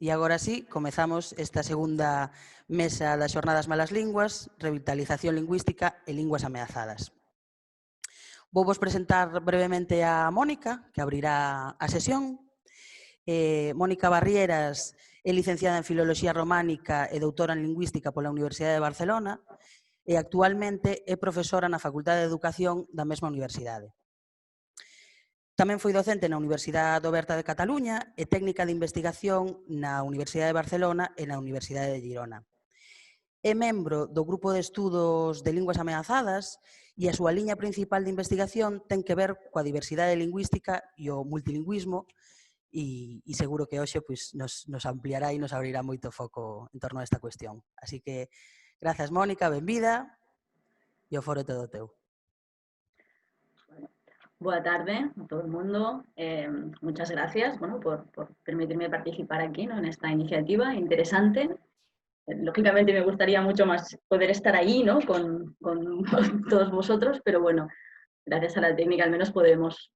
E agora sí, comezamos esta segunda mesa das Xornadas Malas Linguas, Revitalización Lingüística e Linguas Ameazadas. Vou vos presentar brevemente a Mónica, que abrirá a sesión. Mónica Barrieras é licenciada en Filoloxía Románica e doutora en Lingüística pola Universidade de Barcelona e actualmente é profesora na Facultade de Educación da mesma universidade. Tamén foi docente na Universidade Oberta de Cataluña e técnica de investigación na Universidade de Barcelona e na Universidade de Girona. É membro do Grupo de Estudos de Linguas Ameazadas e a súa liña principal de investigación ten que ver coa diversidade lingüística e o multilingüismo e seguro que hoxe pois, nos ampliará e nos abrirá moito foco en torno a esta cuestión. Así que, grazas Mónica, benvida e o foro é todo teu. Buenas tardes a todo el mundo. Muchas gracias por permitirme participar aquí, ¿no?, en esta iniciativa interesante. Lógicamente me gustaría mucho más poder estar ahí, ¿no?, con todos vosotros, pero bueno, gracias a la técnica al menos podemos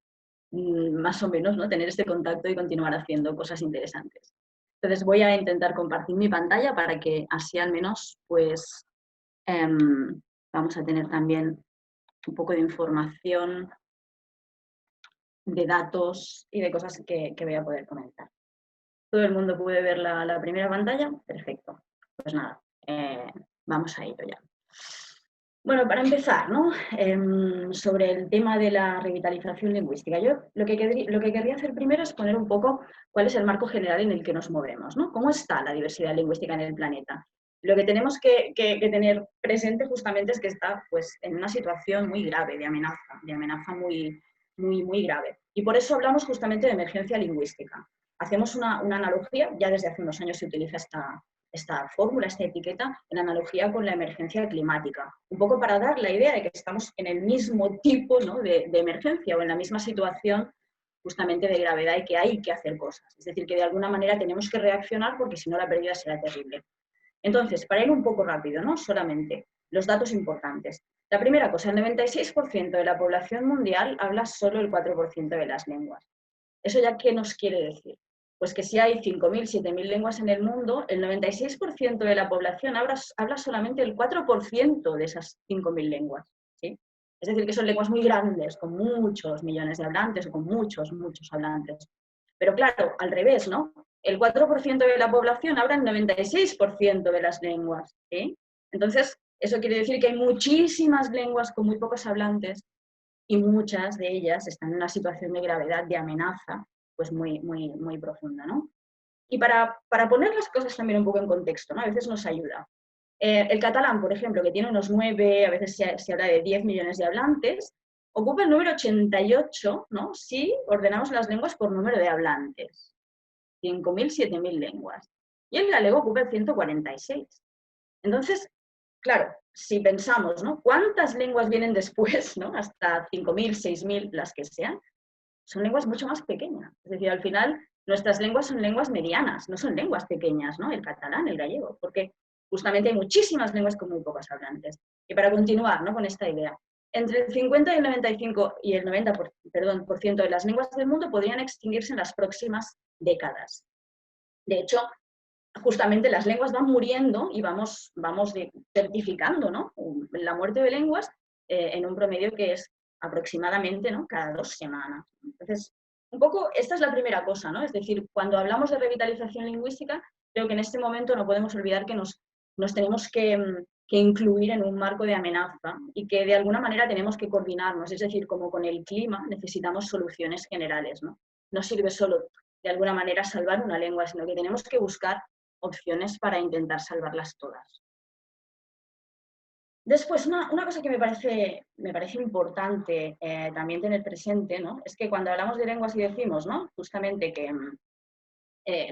más o menos, ¿no?, tener este contacto y continuar haciendo cosas interesantes. Entonces voy a intentar compartir mi pantalla para que así al menos pues vamos a tener también un poco de información, de datos y de cosas que voy a poder comentar. ¿Todo el mundo puede ver la primera pantalla? Perfecto. Pues nada, vamos a ello ya. Bueno, para empezar, ¿no?, sobre el tema de la revitalización lingüística. Yo lo que querría hacer primero es poner un poco cuál es el marco general en el que nos movemos, ¿no? ¿Cómo está la diversidad lingüística en el planeta? Lo que tenemos que tener presente justamente es que está pues, en una situación muy grave de amenaza muy grave. Y por eso hablamos justamente de emergencia lingüística. Hacemos una analogía, ya desde hace unos años se utiliza esta fórmula, esta etiqueta, en analogía con la emergencia climática. Un poco para dar la idea de que estamos en el mismo tipo, ¿no?, de emergencia o en la misma situación justamente de gravedad y que hay que hacer cosas. Es decir, que de alguna manera tenemos que reaccionar porque si no la pérdida será terrible. Entonces, para ir un poco rápido, ¿no?, solamente los datos importantes. La primera cosa, el 96% de la población mundial habla solo el 4% de las lenguas. ¿Eso ya qué nos quiere decir? Pues que si hay 5.000, 7.000 lenguas en el mundo, el 96% de la población habla solamente el 4% de esas 5.000 lenguas, ¿sí? Es decir, que son lenguas muy grandes, con muchos millones de hablantes o con muchos hablantes. Pero claro, al revés, ¿no? El 4% de la población habla el 96% de las lenguas, ¿sí? Entonces, eso quiere decir que hay muchísimas lenguas con muy pocos hablantes y muchas de ellas están en una situación de gravedad, de amenaza, pues muy profunda, ¿no? Y para poner las cosas también un poco en contexto, ¿no?, a veces nos ayuda. El catalán, por ejemplo, que tiene unos 9, a veces se habla de 10 millones de hablantes, ocupa el número 88, ¿no?, si ordenamos las lenguas por número de hablantes. 5.000, 7.000 lenguas. Y el galego ocupa el 146. Entonces, claro, si pensamos, ¿no?, ¿cuántas lenguas vienen después, ¿no?, hasta 5.000, 6.000, las que sean? Son lenguas mucho más pequeñas. Es decir, al final, nuestras lenguas son lenguas medianas, no son lenguas pequeñas, ¿no?, el catalán, el gallego, porque justamente hay muchísimas lenguas con muy pocos hablantes. Y para continuar, ¿no?, con esta idea, entre el 50 y el 95 y el 90% de las lenguas del mundo podrían extinguirse en las próximas décadas. De hecho, justamente las lenguas van muriendo y vamos certificando, ¿no?, la muerte de lenguas en un promedio que es aproximadamente, ¿no?, cada 2 semanas. Entonces, un poco, esta es la primera cosa, ¿no? Es decir, cuando hablamos de revitalización lingüística, creo que en este momento no podemos olvidar que nos tenemos que incluir en un marco de amenaza y que de alguna manera tenemos que coordinarnos. Es decir, como con el clima necesitamos soluciones generales, ¿no? No sirve solo de alguna manera salvar una lengua, sino que tenemos que buscar opciones para intentar salvarlas todas. Después, una cosa que me parece importante también tener presente, ¿no?, es que cuando hablamos de lenguas y decimos, ¿no?, justamente que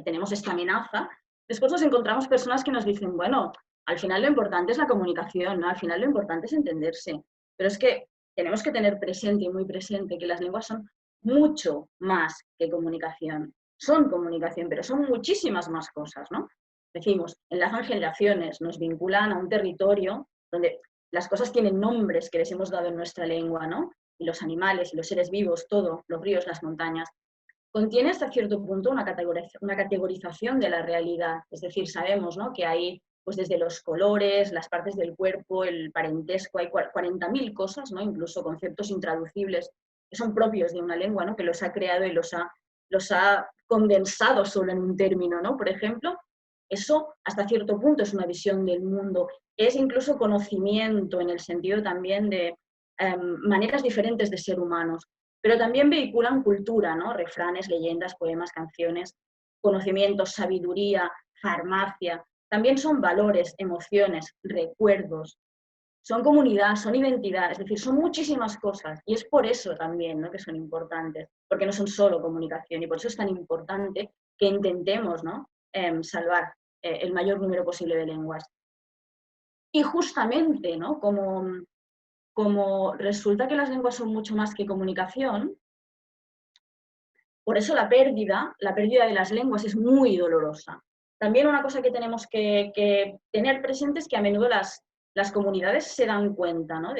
tenemos esta amenaza, después nos encontramos personas que nos dicen, bueno, al final lo importante es la comunicación, ¿no?, al final lo importante es entenderse, pero es que tenemos que tener presente y muy presente que las lenguas son mucho más que comunicación. Son comunicación, pero son muchísimas más cosas, ¿no? Decimos, enlazan generaciones, nos vinculan a un territorio donde las cosas tienen nombres que les hemos dado en nuestra lengua, ¿no? Y los animales y los seres vivos, todo, los ríos, las montañas. contiene hasta cierto punto una categorización de la realidad. Es decir, sabemos, ¿no?, que hay, pues desde los colores, las partes del cuerpo, el parentesco, hay 40.000 cosas, ¿no?, incluso conceptos intraducibles que son propios de una lengua, ¿no?, que los ha creado y los ha condensado solo en un término, ¿no? Por ejemplo, eso hasta cierto punto es una visión del mundo, es incluso conocimiento en el sentido también de maneras diferentes de ser humanos, pero también vehiculan cultura, ¿no? Refranes, leyendas, poemas, canciones, conocimientos, sabiduría, farmacia. También son valores, emociones, recuerdos, son comunidad, son identidad, es decir, son muchísimas cosas. Y es por eso también, ¿no?, que son importantes, porque no son solo comunicación. Y por eso es tan importante que intentemos, ¿no?, salvar el mayor número posible de lenguas. Y justamente, ¿no?, como resulta que las lenguas son mucho más que comunicación, por eso la pérdida de las lenguas es muy dolorosa. También una cosa que tenemos que tener presente es que a menudo las comunidades se dan cuenta, ¿no?,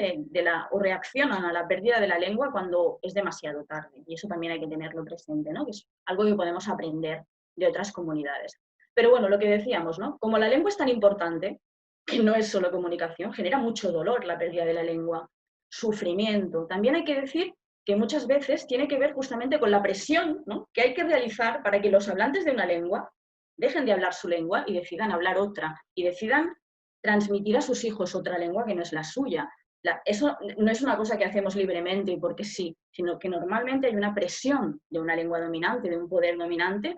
o reaccionan a la pérdida de la lengua cuando es demasiado tarde. Y eso también hay que tenerlo presente, ¿no?, que es algo que podemos aprender de otras comunidades. Pero bueno, lo que decíamos, ¿no?, como la lengua es tan importante, que no es solo comunicación, genera mucho dolor la pérdida de la lengua, sufrimiento. También hay que decir que muchas veces tiene que ver justamente con la presión, ¿no?, que hay que realizar para que los hablantes de una lengua dejen de hablar su lengua y decidan hablar otra, y decidan transmitir a sus hijos otra lengua que no es la suya. Eso no es una cosa que hacemos libremente y porque sí, sino que normalmente hay una presión de una lengua dominante, de un poder dominante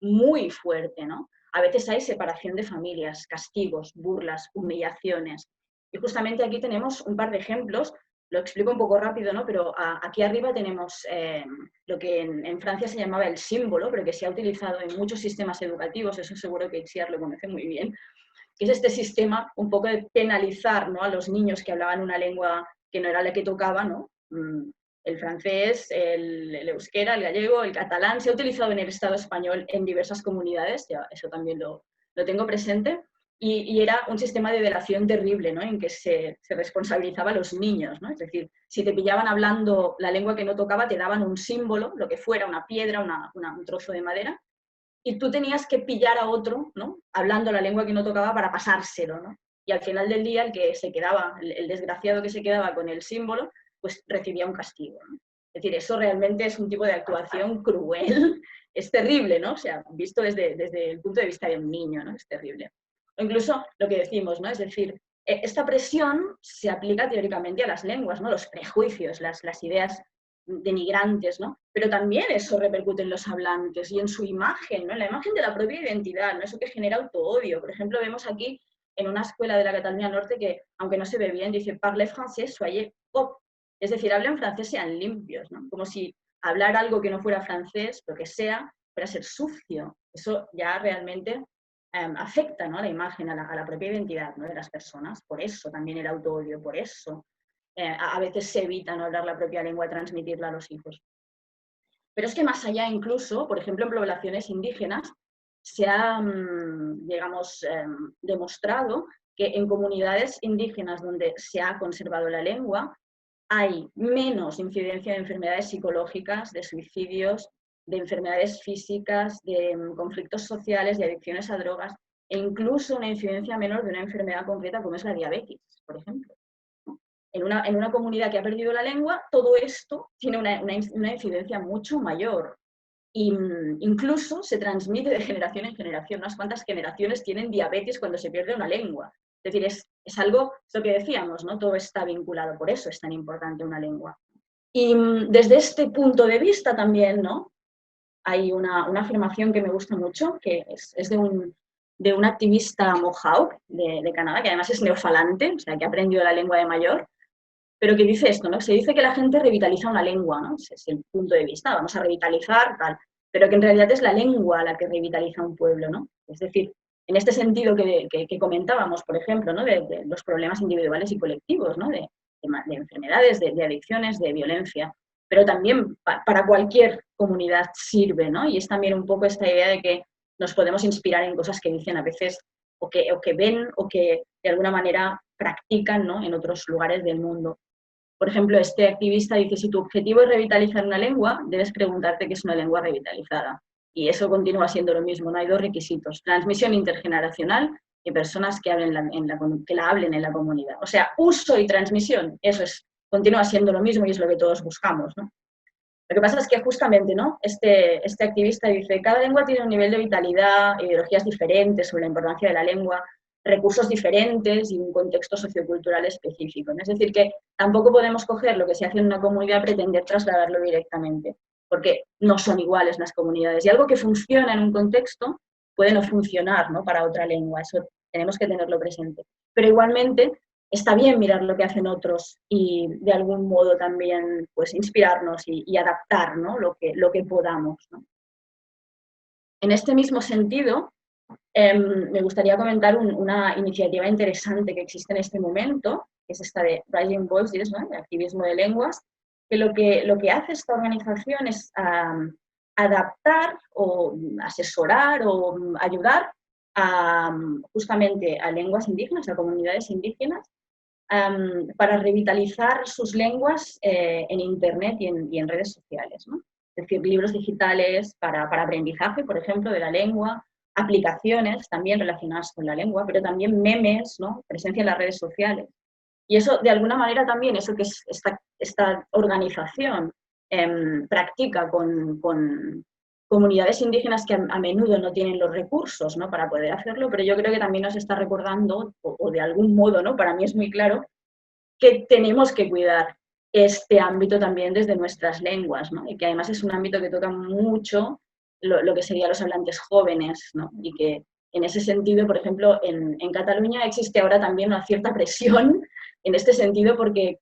muy fuerte, ¿no? A veces hay separación de familias, castigos, burlas, humillaciones. Y justamente aquí tenemos un par de ejemplos. Lo explico un poco rápido, ¿no? Pero aquí arriba tenemos lo que en Francia se llamaba el símbolo, pero que se ha utilizado en muchos sistemas educativos, eso seguro que Itziar lo conoce muy bien, que es este sistema un poco de penalizar, ¿no?, a los niños que hablaban una lengua que no era la que tocaba, ¿no? El francés, el euskera, el gallego, el catalán, se ha utilizado en el Estado español en diversas comunidades, ya eso también lo tengo presente. Y era un sistema de delación terrible, ¿no?, en que se responsabilizaba a los niños, ¿no? Es decir, si te pillaban hablando la lengua que no tocaba, te daban un símbolo, lo que fuera, una piedra, un trozo de madera, y tú tenías que pillar a otro, ¿no?, hablando la lengua que no tocaba para pasárselo, ¿no? Y al final del día, el que se quedaba, el desgraciado que se quedaba con el símbolo, pues recibía un castigo, ¿no? Es decir, eso realmente es un tipo de actuación cruel, es terrible, ¿no? O sea, visto desde el punto de vista de un niño, ¿no? Es terrible. O incluso lo que decimos, ¿no? Es decir, esta presión se aplica teóricamente a las lenguas, ¿no? Los prejuicios, las ideas denigrantes, ¿no? Pero también eso repercute en los hablantes y en su imagen, ¿no?, en la imagen de la propia identidad, ¿no?, eso que genera autoodio. Por ejemplo, vemos aquí en una escuela de la Cataluña Norte que, aunque no se ve bien, dice «Parlez français, soyez pop», es decir, hablen francés, sean limpios, ¿no?, como si hablar algo que no fuera francés, lo que sea, fuera ser sucio. Eso ya realmente afecta, ¿no?, a la imagen, a la propia identidad, ¿no?, de las personas. Por eso también el autoodio, por eso a veces se evita no hablar la propia lengua y transmitirla a los hijos. Pero es que más allá incluso, por ejemplo, en poblaciones indígenas, se ha, digamos, demostrado que en comunidades indígenas donde se ha conservado la lengua, hay menos incidencia de enfermedades psicológicas, de suicidios, de enfermedades físicas, de conflictos sociales, de adicciones a drogas, e incluso una incidencia menor de una enfermedad concreta como es la diabetes, por ejemplo. En una comunidad que ha perdido la lengua, todo esto tiene una incidencia mucho mayor. Y incluso se transmite de generación en generación. Unas cuantas generaciones tienen diabetes cuando se pierde una lengua. Es decir, es algo, es lo que decíamos, ¿no? Todo está vinculado, por eso es tan importante una lengua. Y desde este punto de vista también, ¿no?, hay una afirmación que me gusta mucho, que es de un activista mohawk de Canadá, que además es neofalante, o sea, que ha aprendido la lengua de mayor, pero que dice esto, ¿no? Se dice que la gente revitaliza una lengua, ¿no? Ese es el punto de vista, vamos a revitalizar, tal, pero que en realidad es la lengua la que revitaliza un pueblo, ¿no? Es decir, en este sentido que comentábamos, por ejemplo, ¿no?, de los problemas individuales y colectivos, ¿no?, de enfermedades, de adicciones, de violencia, pero también para cualquier comunidad sirve, ¿no? Y es también un poco esta idea de que nos podemos inspirar en cosas que dicen a veces o que ven o que de alguna manera practican, ¿no?, en otros lugares del mundo. Por ejemplo, este activista dice, si tu objetivo es revitalizar una lengua, debes preguntarte qué es una lengua revitalizada. Y eso continúa siendo lo mismo, no hay dos requisitos, transmisión intergeneracional y personas que, que la hablen en la comunidad. O sea, uso y transmisión, eso continúa siendo lo mismo y es lo que todos buscamos, ¿no? Lo que pasa es que justamente, ¿no? Este activista dice, cada lengua tiene un nivel de vitalidad, ideologías diferentes sobre la importancia de la lengua, recursos diferentes y un contexto sociocultural específico, ¿no? Es decir, que tampoco podemos coger lo que se hace en una comunidad y pretender trasladarlo directamente, porque no son iguales las comunidades. Y algo que funciona en un contexto puede no funcionar, ¿no? Para otra lengua, eso tenemos que tenerlo presente. Pero igualmente está bien mirar lo que hacen otros y de algún modo también pues, inspirarnos y adaptar, ¿no? lo que podamos, ¿no? En este mismo sentido, me gustaría comentar una iniciativa interesante que existe en este momento, que es esta de Rising Voices, ¿no? De activismo de lenguas, que lo que hace esta organización es adaptar o asesorar o ayudar justamente a lenguas indígenas, a comunidades indígenas, para revitalizar sus lenguas en Internet y en redes sociales, ¿no? Es decir, libros digitales para aprendizaje, por ejemplo, de la lengua, aplicaciones también relacionadas con la lengua, pero también memes, ¿no? Presencia en las redes sociales. Y eso, de alguna manera, también, eso que esta organización practica con comunidades indígenas que a menudo no tienen los recursos, ¿no? Para poder hacerlo, pero yo creo que también nos está recordando, o de algún modo, ¿no? Para mí es muy claro, que tenemos que cuidar este ámbito también desde nuestras lenguas, ¿no? Y que además es un ámbito que toca mucho lo que serían los hablantes jóvenes, ¿no? Y que en ese sentido, por ejemplo, en Cataluña existe ahora también una cierta presión en este sentido porque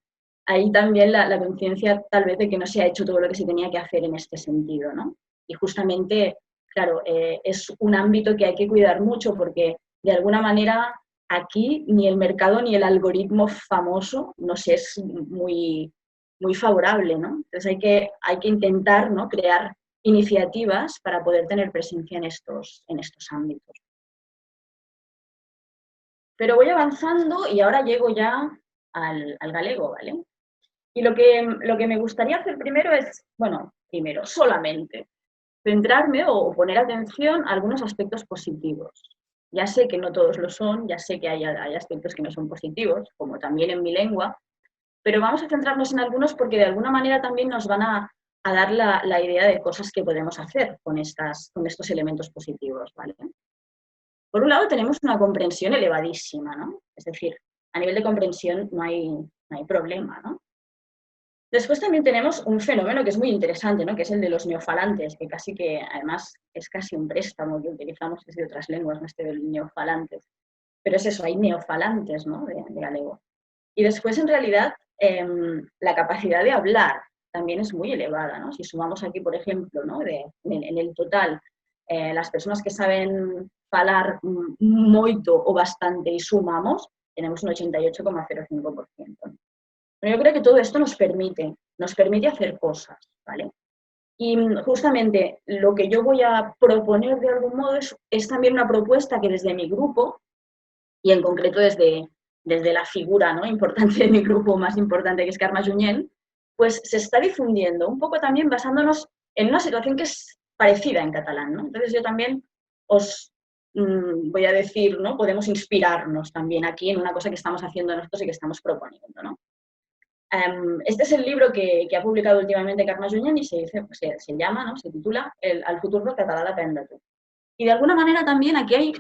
hay también la conciencia tal vez de que no se ha hecho todo lo que se tenía que hacer en este sentido, ¿no? Y justamente, claro, es un ámbito que hay que cuidar mucho porque de alguna manera aquí ni el mercado ni el algoritmo famoso nos es muy, muy favorable, ¿no? Entonces hay que intentar, ¿no? Crear iniciativas para poder tener presencia en estos ámbitos. Pero voy avanzando y ahora llego ya al galego, ¿vale? Y lo que me gustaría hacer primero es, bueno, solamente centrarme o poner atención a algunos aspectos positivos. Ya sé que no todos lo son, ya sé que hay aspectos que no son positivos, como también en mi lengua, pero vamos a centrarnos en algunos porque de alguna manera también nos van a dar la idea de cosas que podemos hacer con estos elementos positivos, ¿vale? Por un lado tenemos una comprensión elevadísima, ¿no? Es decir, a nivel de comprensión no hay problema, ¿no? Después también tenemos un fenómeno que es muy interesante, ¿no? Que es el de los neofalantes, que además es casi un préstamo que utilizamos desde otras lenguas, no este del neofalantes. Pero es eso, hay neofalantes, ¿no? De galego. Y después, en realidad, la capacidad de hablar también es muy elevada, ¿no? Si sumamos aquí, por ejemplo, ¿no? En el total, las personas que saben falar moito o bastante y sumamos, tenemos un 88,05%. Pero yo creo que todo esto nos permite hacer cosas, ¿vale? Y justamente lo que yo voy a proponer de algún modo es también una propuesta que desde mi grupo, y en concreto desde la figura, ¿no? importante de mi grupo, más importante, que es Carme Junyent, pues se está difundiendo un poco también basándonos en una situación que es parecida en catalán, ¿no? Entonces yo también os voy a decir, ¿no? Podemos inspirarnos también aquí en una cosa que estamos haciendo nosotros y que estamos proponiendo, ¿no? Este es el libro que ha publicado últimamente Carme Junyent y se llama, ¿no? Se titula El futur del català depèn de tu. Y de alguna manera también aquí hay,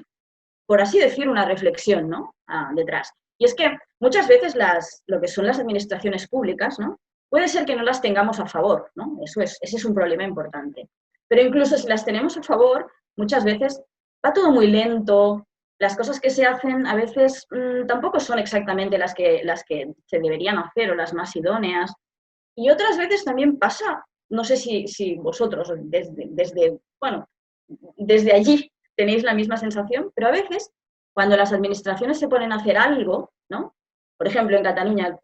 por así decir, una reflexión, ¿no? Detrás. Y es que muchas veces lo que son las administraciones públicas, ¿no? Puede ser que no las tengamos a favor, ¿no? Ese es un problema importante. Pero incluso si las tenemos a favor, muchas veces va todo muy lento, las cosas que se hacen a veces tampoco son exactamente las que se deberían hacer o las más idóneas. Y otras veces también pasa, no sé si vosotros desde allí tenéis la misma sensación, pero a veces cuando las administraciones se ponen a hacer algo, ¿no? Por ejemplo, en Cataluña,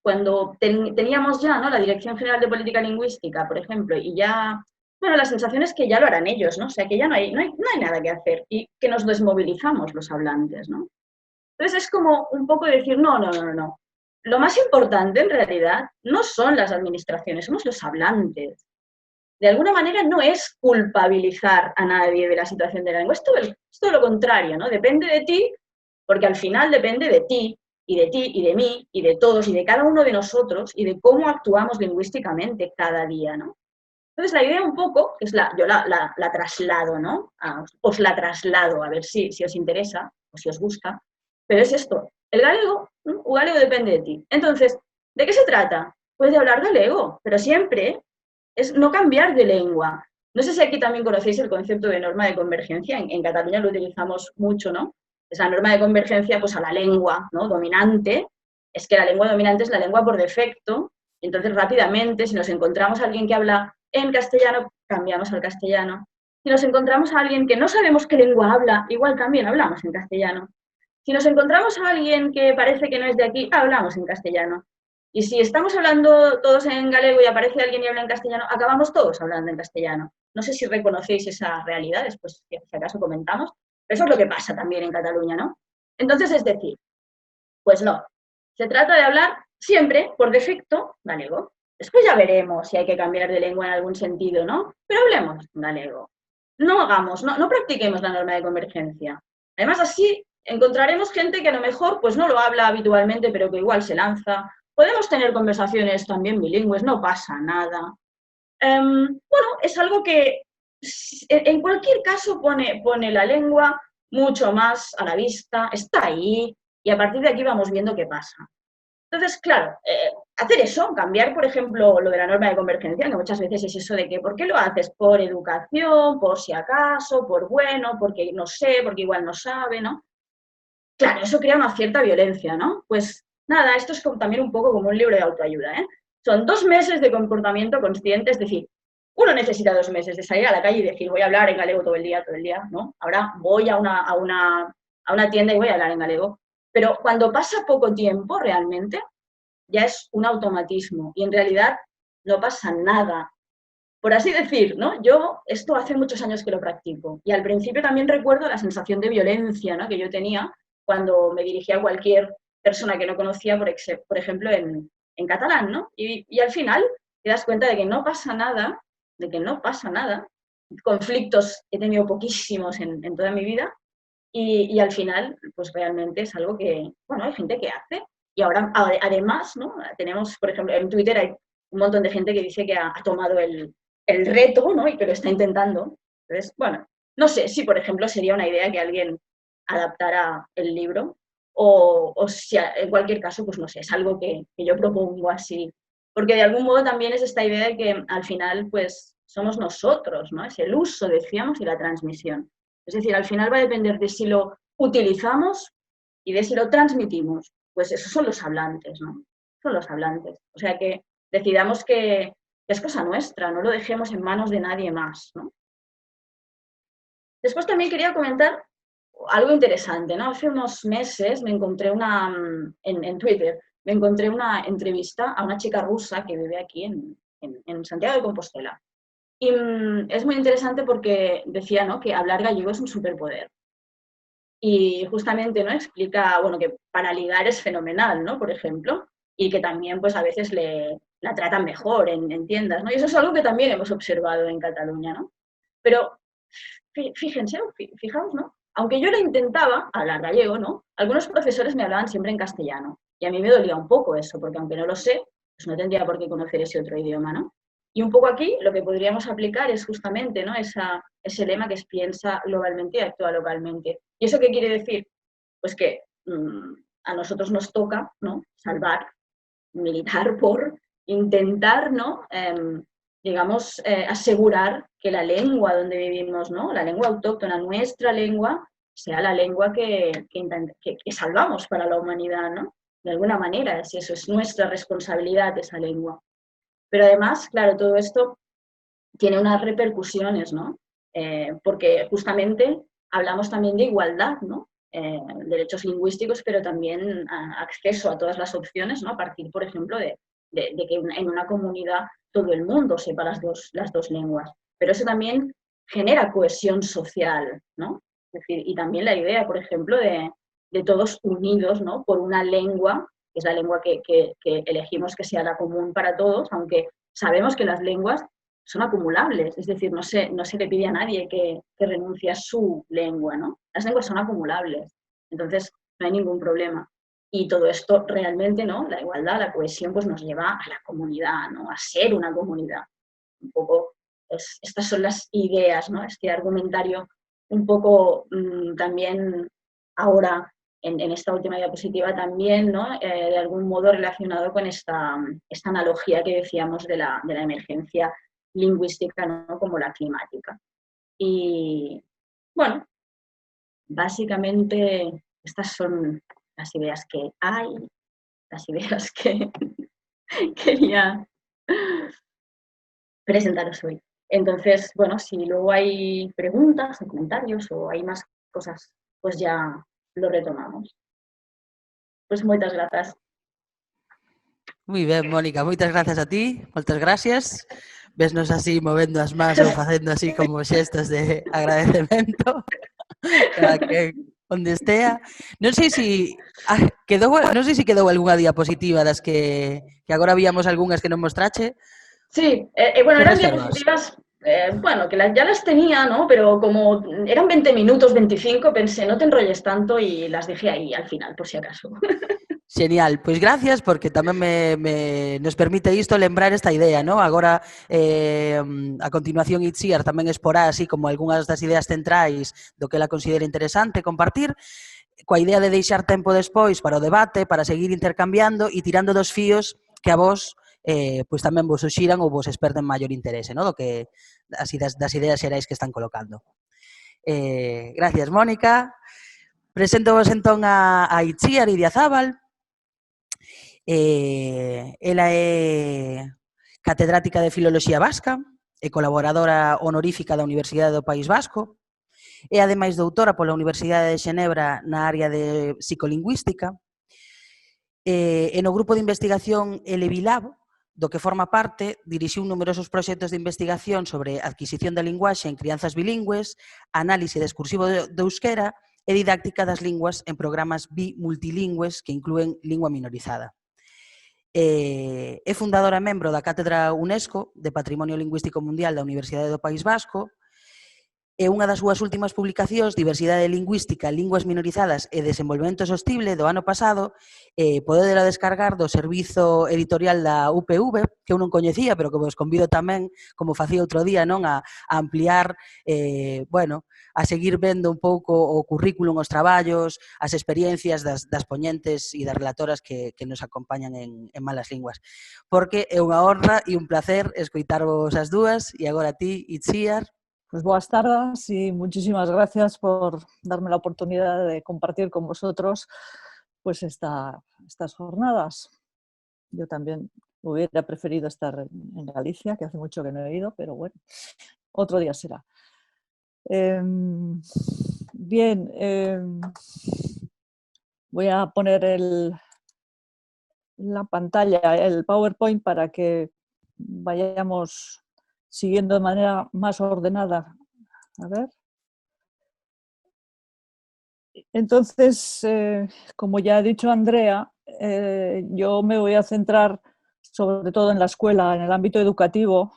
cuando teníamos ya, ¿no? La Dirección General de Política Lingüística, por ejemplo, y ya, bueno, la sensación es que ya lo harán ellos, ¿no? O sea, que ya no hay nada que hacer y que nos desmovilizamos los hablantes, ¿no? Entonces es como un poco decir, no. lo más importante en realidad no son las administraciones, somos los hablantes. De alguna manera no es culpabilizar a nadie de la situación de la lengua, es todo lo contrario, ¿no? Depende de ti, porque al final depende de ti, y de mí, y de todos, y de cada uno de nosotros, y de cómo actuamos lingüísticamente cada día, ¿no? Entonces la idea un poco, que es yo la traslado, ¿no? Os la traslado, a ver si os interesa, o si os gusta, pero es esto, el galego, ¿no? O galego depende de ti. Entonces, ¿de qué se trata? Pues de hablar galego, pero siempre es no cambiar de lengua. No sé si aquí también conocéis el concepto de norma de convergencia, en Cataluña lo utilizamos mucho, ¿no? Es la norma de convergencia pues a la lengua, ¿no? Dominante, es que la lengua dominante es la lengua por defecto, y entonces rápidamente, si nos encontramos a alguien que habla en castellano, cambiamos al castellano. Si nos encontramos a alguien que no sabemos qué lengua habla, igual también hablamos en castellano. Si nos encontramos a alguien que parece que no es de aquí, hablamos en castellano. Y si estamos hablando todos en galego y aparece alguien y habla en castellano, acabamos todos hablando en castellano. No sé si reconocéis esa realidad, después si acaso comentamos. Eso es lo que pasa también en Cataluña, ¿no? Entonces, es decir, pues no. Se trata de hablar siempre, por defecto, galego. Después ya veremos si hay que cambiar de lengua en algún sentido, ¿no? Pero hablemos galego. No practiquemos la norma de convergencia. Además, así encontraremos gente que a lo mejor pues no lo habla habitualmente, pero que igual se lanza. Podemos tener conversaciones también bilingües, no pasa nada. Bueno, es algo que en cualquier caso pone la lengua mucho más a la vista, está ahí, y a partir de aquí vamos viendo qué pasa. Entonces, claro, hacer eso, cambiar, por ejemplo, lo de la norma de convergencia, que muchas veces es eso de que, ¿por qué lo haces? Por educación, por si acaso, por bueno, porque no sé, porque igual no sabe, ¿no? Claro, eso crea una cierta violencia, ¿no? Pues nada, esto es también un poco como un libro de autoayuda, ¿eh? Son 2 meses de comportamiento consciente, es decir, uno necesita 2 meses de salir a la calle y decir, voy a hablar en galego todo el día, ¿no? Ahora voy a una tienda y voy a hablar en galego. Pero cuando pasa poco tiempo, realmente, ya es un automatismo y en realidad no pasa nada. Por así decir, ¿no? Yo esto hace muchos años que lo practico y al principio también recuerdo la sensación de violencia, ¿no? Que yo tenía cuando me dirigía a cualquier persona que no conocía, por ejemplo, en catalán, ¿no? Y al final te das cuenta de que no pasa nada, de que no pasa nada. Conflictos he tenido poquísimos en toda mi vida y al final, pues realmente es algo que, bueno, hay gente que hace. Y ahora, además, ¿no? Tenemos, por ejemplo, en Twitter hay un montón de gente que dice que ha tomado el reto, ¿no? Y que lo está intentando. Entonces, bueno, no sé si, por ejemplo, sería una idea que alguien adaptara el libro o si en cualquier caso, pues no sé, es algo que yo propongo así. Porque de algún modo también es esta idea de que al final, pues, somos nosotros, ¿no? Es el uso, decíamos, y la transmisión. Es decir, al final va a depender de si lo utilizamos y de si lo transmitimos. Pues esos son los hablantes, ¿no? Son los hablantes. O sea que decidamos que es cosa nuestra, no lo dejemos en manos de nadie más, ¿no? Después también quería comentar algo interesante, ¿no? Hace unos meses me encontré en Twitter, me encontré una entrevista a una chica rusa que vive aquí en Santiago de Compostela. Y es muy interesante porque decía, ¿no? Que hablar gallego es un superpoder. Y justamente, ¿no? Explica, bueno, que para ligar es fenomenal, ¿no? Por ejemplo, y que también, pues, a veces la tratan mejor en tiendas, ¿no? Y eso es algo que también hemos observado en Cataluña, ¿no? Pero fíjense, fijaos, ¿no? Aunque yo lo intentaba hablar gallego, ¿no? Algunos profesores me hablaban siempre en castellano. Y a mí me dolía un poco eso, porque aunque no lo sé, pues no tendría por qué conocer ese otro idioma, ¿no? Y un poco aquí lo que podríamos aplicar es justamente, ¿no? Ese lema que es piensa globalmente y actúa localmente. ¿Y eso qué quiere decir? Pues que a nosotros nos toca, ¿no? Salvar, militar por intentar, ¿no? Digamos, asegurar que la lengua donde vivimos, ¿no? La lengua autóctona, nuestra lengua, sea la lengua que salvamos para la humanidad, ¿no? De alguna manera, si eso es nuestra responsabilidad, esa lengua. Pero además, claro, todo esto tiene unas repercusiones, ¿no? Porque justamente hablamos también de igualdad, ¿no? Derechos lingüísticos, pero también acceso a todas las opciones, ¿no? A partir, por ejemplo, de que en una comunidad todo el mundo sepa las dos lenguas. Pero eso también genera cohesión social, ¿no? Es decir, y también la idea, por ejemplo, de todos unidos, ¿no? Por una lengua es la lengua que elegimos que sea la común para todos, aunque sabemos que las lenguas son acumulables, es decir, no se le pide a nadie que renuncie a su lengua, ¿no? Las lenguas son acumulables, entonces no hay ningún problema. Y todo esto realmente, ¿no? La igualdad, la cohesión, pues nos lleva a la comunidad, ¿no? A ser una comunidad. Un poco, estas son las ideas, ¿no? Este argumentario un poco también ahora, en esta última diapositiva también, ¿no? De algún modo relacionado con esta analogía que decíamos de la emergencia lingüística, ¿no? Como la climática. Y bueno, básicamente estas son las ideas que hay, las ideas que quería presentaros hoy. Entonces, bueno, si luego hay preguntas o comentarios o hay más cosas, pues ya lo retomamos. Pues muchas gracias. Moi ben, Mónica, moitas grazas a ti, moitas gracias. Vesnos así movendo as mans ou facendo así como xestos de agradecemento cada que onde estea. Non sei se quedou algunha diapositiva das que agora víamos algunhas que non mostrache. Sí, bueno, Que eran reservas? diapositivas, bueno, que ya las tenía, ¿no? Pero como eran 20 minutos, 25, pensé, no te enrolles tanto y las dejé ahí al final, por si acaso. Genial, pois gracias porque tamén nos permite isto lembrar esta idea, ¿no? Agora, a continuación Itziar tamén exporá así como algunhas das ideas centrais do que ela considera interesante compartir, coa idea de deixar tempo despois para o debate, para seguir intercambiando e tirando dos fíos que a vos pois tamén vos suxiran ou vos esperten maior interese, ¿no? Do que das ideas xerais que están colocando. Gracias, Mónica. Presento vos entón a Itziar Idiazábal. Ela é catedrática de Filoloxía Vasca e colaboradora honorífica da Universidade do País Vasco. É ademais doutora pola Universidade de Xenebra na área de psicolingüística e no grupo de investigación Elevilab, do que forma parte, dirixiu numerosos proxectos de investigación sobre adquisición da linguaxe en crianzas bilingües, análise discursivo do euskera e didáctica das linguas en programas bimultilingües que inclúen lingua minorizada. É fundadora e membro da Cátedra UNESCO de Patrimonio Lingüístico Mundial da Universidade do País Vasco e unha das súas últimas publicacións, Diversidade lingüística, linguas minorizadas e desenvolvemento sostible, do ano pasado, podedela descargar do servizo editorial da UPV, que eu non coñecía, pero que vos convido tamén, como facía outro día, non a ampliar, bueno, a seguir vendo un pouco o currículum, os traballos, as experiencias das poñentes e das relatoras que nos acompañan en Malas Linguas. Porque é unha honra e un placer escoitarvos as dúas, e agora a ti, Itziar. Pues buenas tardes y muchísimas gracias por darme la oportunidad de compartir con vosotros pues estas jornadas. Yo también hubiera preferido estar en Galicia, que hace mucho que no he ido, pero bueno, otro día será. Voy a poner la pantalla, el PowerPoint, para que vayamos siguiendo de manera más ordenada. A ver. Entonces, como ya ha dicho Andrea, yo me voy a centrar sobre todo en la escuela, en el ámbito educativo,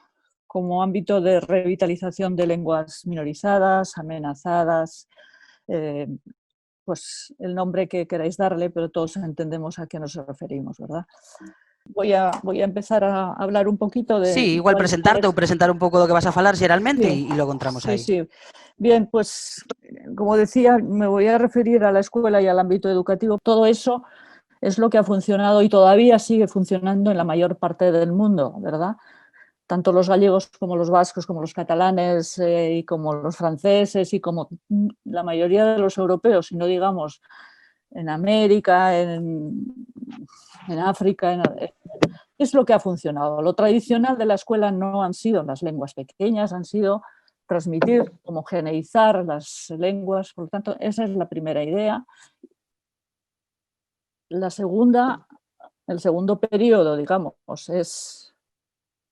como ámbito de revitalización de lenguas minorizadas, amenazadas, pues el nombre que queráis darle, pero todos entendemos a qué nos referimos, ¿verdad? Voy a empezar a hablar un poquito de... Sí, igual presentarte ou presentar un pouco do que vas a falar xeralmente sí, e logo entramos aí. Sí. Bien, pues como decía, me voy a referir a la escuela y al ámbito educativo. Todo eso es lo que ha funcionado y todavía sigue funcionando en la mayor parte del mundo, ¿verdad? Tanto los gallegos como los vascos, como los catalanes y como los franceses y como la mayoría de los europeos, y no digamos en América, en África, es lo que ha funcionado. Lo tradicional de la escuela no han sido las lenguas pequeñas, han sido transmitir, homogeneizar las lenguas. Por lo tanto, esa es la primera idea. La segunda, el segundo periodo, digamos,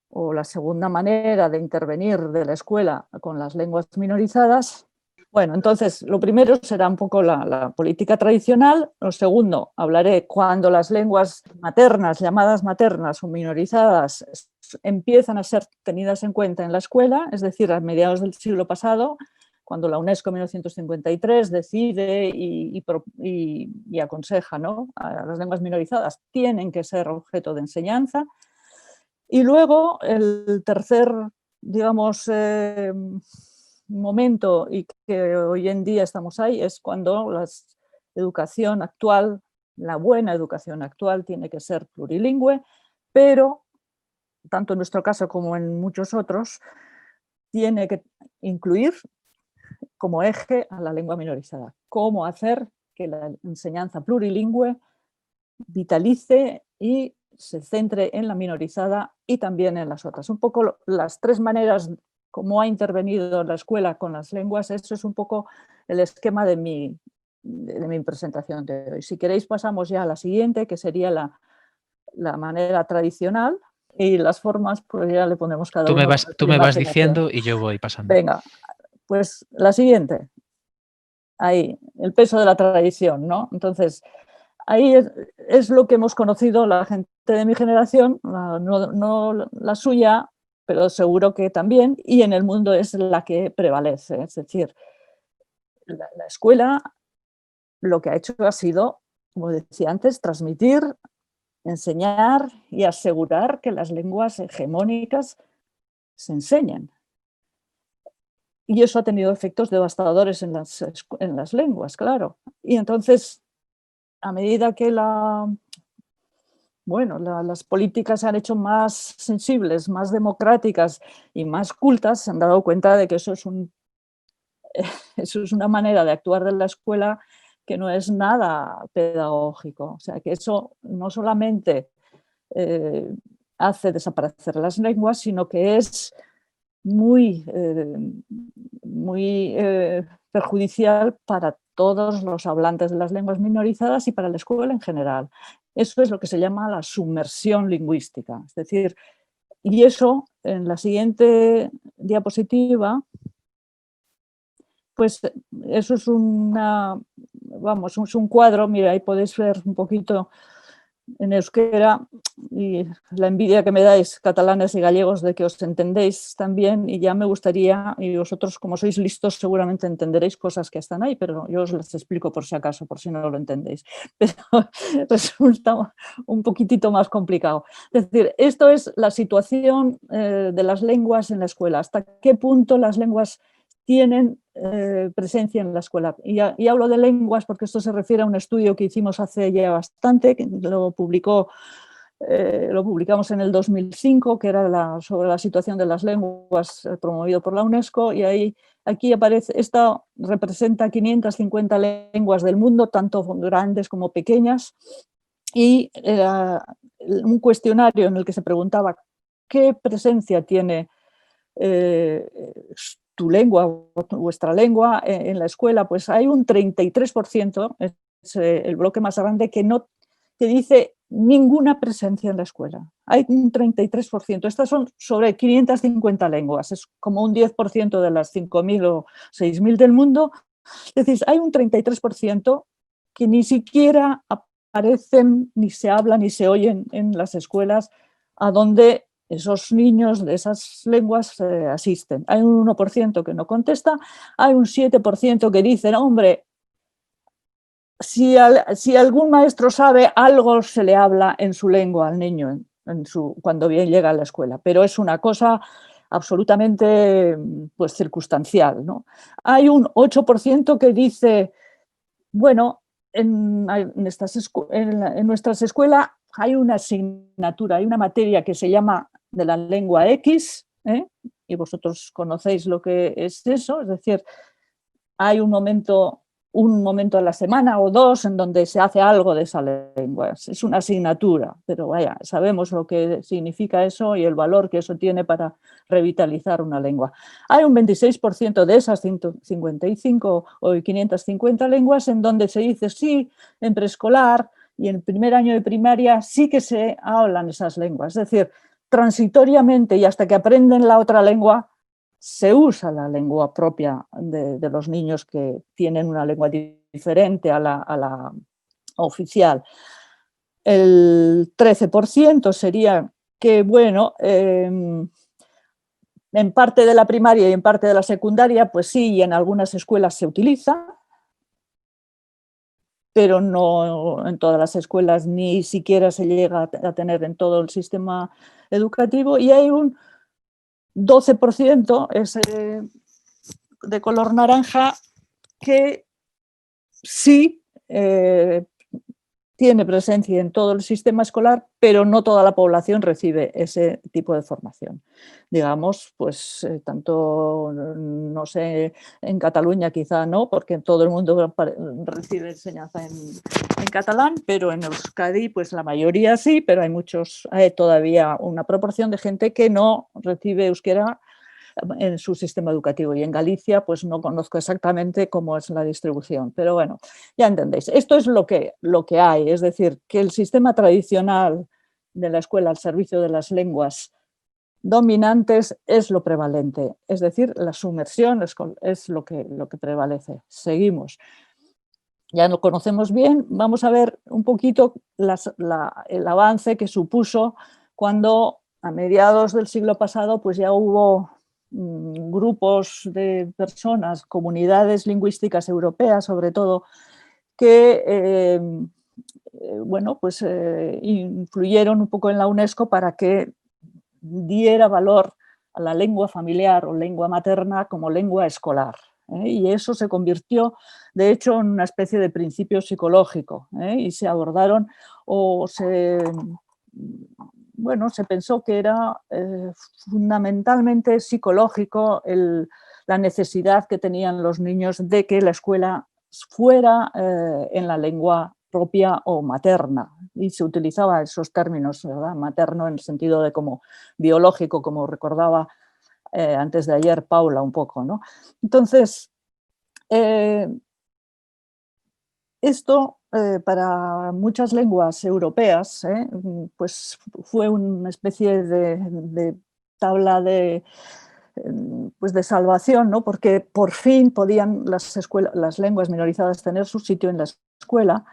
o la segunda manera de intervenir de la escuela con las lenguas minorizadas Bueno, entonces, lo primero será un poco la política tradicional. Lo segundo, hablaré cuando las lenguas maternas, llamadas maternas o minorizadas, empiezan a ser tenidas en cuenta en la escuela, es decir, a mediados del siglo pasado, cuando la UNESCO en 1953 decide y aconseja, ¿no?, a las lenguas minorizadas tienen que ser objeto de enseñanza. Y luego el tercer, digamos, momento, y que hoy en día estamos ahí, es cuando la educación actual, la buena educación actual, tiene que ser plurilingüe, pero tanto en nuestro caso como en muchos otros, tiene que incluir como eje a la lengua minorizada. Cómo hacer que la enseñanza plurilingüe vitalice y se centre en la minorizada y también en las otras. Un poco las tres maneras como ha intervenido la escuela con las lenguas, eso es un poco el esquema de mi presentación de hoy. Si queréis pasamos ya a la siguiente, que sería la manera tradicional, y las formas pues ya le ponemos cada uno. Tú me vas diciendo y yo voy pasando. Venga, pues la siguiente. Ahí, el peso de la tradición, ¿no? Entonces, ahí es lo que hemos conocido la gente de mi generación, no la suya, pero seguro que también, y en el mundo es la que prevalece. Es decir, la escuela lo que ha hecho ha sido, como decía antes, transmitir, enseñar y asegurar que las lenguas hegemónicas se enseñen. Y eso ha tenido efectos devastadores en las lenguas, claro. Y entonces, a medida que las políticas se han hecho más sensibles, más democráticas y más cultas, se han dado cuenta de que eso es una manera de actuar de la escuela que no es nada pedagógico. O sea, que eso no solamente hace desaparecer las lenguas, sino que es muy perjudicial para todos los hablantes de las lenguas minorizadas y para la escuela en general. Eso es lo que se llama la submersión lingüística. Es decir, y eso en la siguiente diapositiva, pues eso es es un cuadro, mira, ahí podéis ver un poquito en euskera y la envidia que me dais, catalanes y gallegos, de que os entendéis también, y ya me gustaría, y vosotros como sois listos seguramente entenderéis cosas que están ahí, pero yo os las explico por si acaso, por si no lo entendéis. Pero resulta un poquitito más complicado. Es decir, esto es la situación de las lenguas en la escuela, hasta qué punto las lenguas tienen presencia en la escuela. Y hablo de lenguas porque esto se refiere a un estudio que hicimos hace ya bastante, que lo publicamos en el 2005, que era sobre la situación de las lenguas, promovido por la UNESCO, y aquí aparece, esta representa 550 lenguas del mundo, tanto grandes como pequeñas, y un cuestionario en el que se preguntaba qué presencia tiene tu lengua, vuestra lengua en la escuela. Pues hay un 33%, es el bloque más grande, que dice ninguna presencia en la escuela. Hay un 33%. Estas son sobre 550 lenguas, es como un 10% de las 5.000 o 6.000 del mundo. Es decir, hay un 33% que ni siquiera aparecen, ni se hablan, ni se oyen en las escuelas a donde esos niños de esas lenguas asisten. Hay un 1% que no contesta, hay un 7% que dicen, hombre, si algún maestro sabe, algo se le habla en su lengua al niño cuando bien llega a la escuela, pero es una cosa absolutamente pues, circunstancial, ¿no? Hay un 8% que dice, bueno, en nuestras escuelas hay una asignatura, hay una materia que se llama de la lengua X, y vosotros conocéis lo que es eso, es decir, hay un momento a la semana o dos en donde se hace algo de esa lengua, es una asignatura, pero vaya, sabemos lo que significa eso y el valor que eso tiene para revitalizar una lengua. Hay un 26% de esas 155 o 550 lenguas en donde se dice sí, en preescolar y en el primer año de primaria sí que se hablan esas lenguas, es decir, transitoriamente y hasta que aprenden la otra lengua se usa la lengua propia de los niños que tienen una lengua diferente a la oficial. El 13% sería que, bueno, en parte de la primaria y en parte de la secundaria, pues sí, y en algunas escuelas se utiliza, pero no en todas las escuelas, ni siquiera se llega a tener en todo el sistema educativo, y hay un 12% de color naranja que sí tiene presencia en todo el sistema escolar, pero no toda la población recibe ese tipo de formación. Digamos, pues tanto, no sé, en Cataluña quizá no, porque todo el mundo recibe enseñanza en catalán, pero en Euskadi pues la mayoría sí, pero hay todavía una proporción de gente que no recibe euskera en su sistema educativo, y en Galicia pues no conozco exactamente cómo es la distribución, pero bueno, ya entendéis, esto es lo que hay, es decir, que el sistema tradicional de la escuela al servicio de las lenguas dominantes es lo prevalente, es decir, la sumersión es lo que prevalece. Seguimos. Ya lo conocemos bien, vamos a ver un poquito el avance que supuso cuando a mediados del siglo pasado pues ya hubo grupos de personas, comunidades lingüísticas europeas sobre todo, que bueno, pues, influyeron un poco en la UNESCO para que diera valor a la lengua familiar o lengua materna como lengua escolar. Y eso se convirtió, de hecho, en una especie de principio psicológico, y se abordaron o se pensó que era fundamentalmente psicológico la necesidad que tenían los niños de que la escuela fuera en la lengua propia o materna, y se utilizaba esos términos, ¿verdad? Materno en el sentido de como biológico, como recordaba antes de ayer Paula un poco, ¿no? Entonces, esto para muchas lenguas europeas pues fue una especie de tabla pues de salvación, ¿no? Porque por fin podían las lenguas minorizadas tener su sitio en la escuela,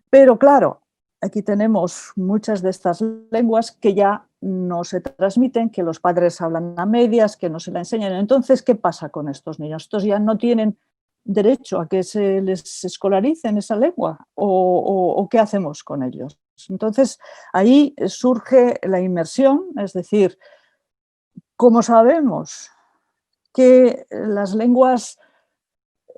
pero claro, aquí tenemos muchas de estas lenguas que ya no se transmiten, que los padres hablan a medias, que no se la enseñan. Entonces, ¿qué pasa con estos niños? Estos ya no tienen derecho a que se les escolarice en esa lengua, o ¿qué hacemos con ellos? Entonces, ahí surge la inmersión, es decir, como sabemos que las lenguas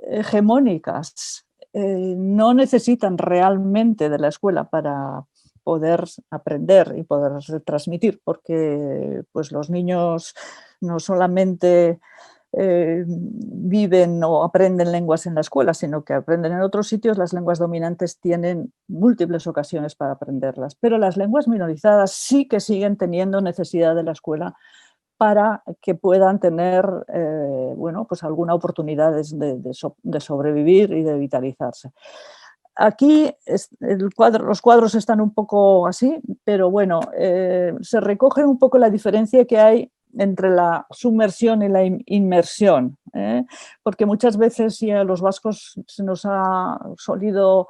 hegemónicas no necesitan realmente de la escuela para poder aprender y poder transmitir, porque pues, los niños no solamente viven o aprenden lenguas en la escuela, sino que aprenden en otros sitios. Las lenguas dominantes tienen múltiples ocasiones para aprenderlas, pero las lenguas minorizadas sí que siguen teniendo necesidad de la escuela para que puedan tener bueno, pues alguna oportunidad de sobrevivir y de vitalizarse. Aquí los cuadros están un poco así, pero bueno, se recoge un poco la diferencia que hay entre la sumersión y la inmersión, porque muchas veces ya a los vascos se nos ha solido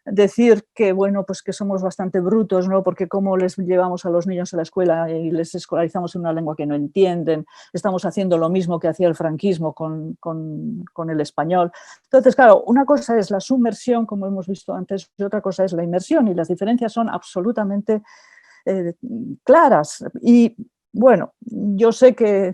decir que, bueno, pues que somos bastante brutos, ¿no? Porque cómo les llevamos a los niños a la escuela y les escolarizamos en una lengua que no entienden, estamos haciendo lo mismo que hacía el franquismo con el español. Entonces, claro, una cosa es la sumersión, como hemos visto antes, y otra cosa es la inmersión, y las diferencias son absolutamente claras. Y bueno, yo sé que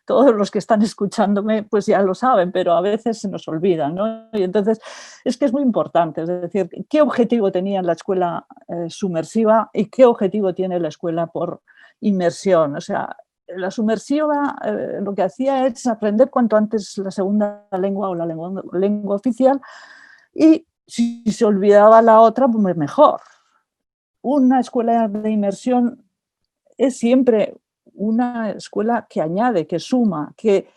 todos los que están escuchándome pues ya lo saben, pero a veces se nos olvida, ¿no? Y entonces es que es muy importante, es decir, ¿qué objetivo tenía la escuela sumersiva y qué objetivo tiene la escuela por inmersión? O sea, la sumersiva lo que hacía es aprender cuanto antes la segunda lengua o la lengua oficial, y si se olvidaba la otra, pues mejor. Una escuela de inmersión es siempre una escuela que añade, que suma, que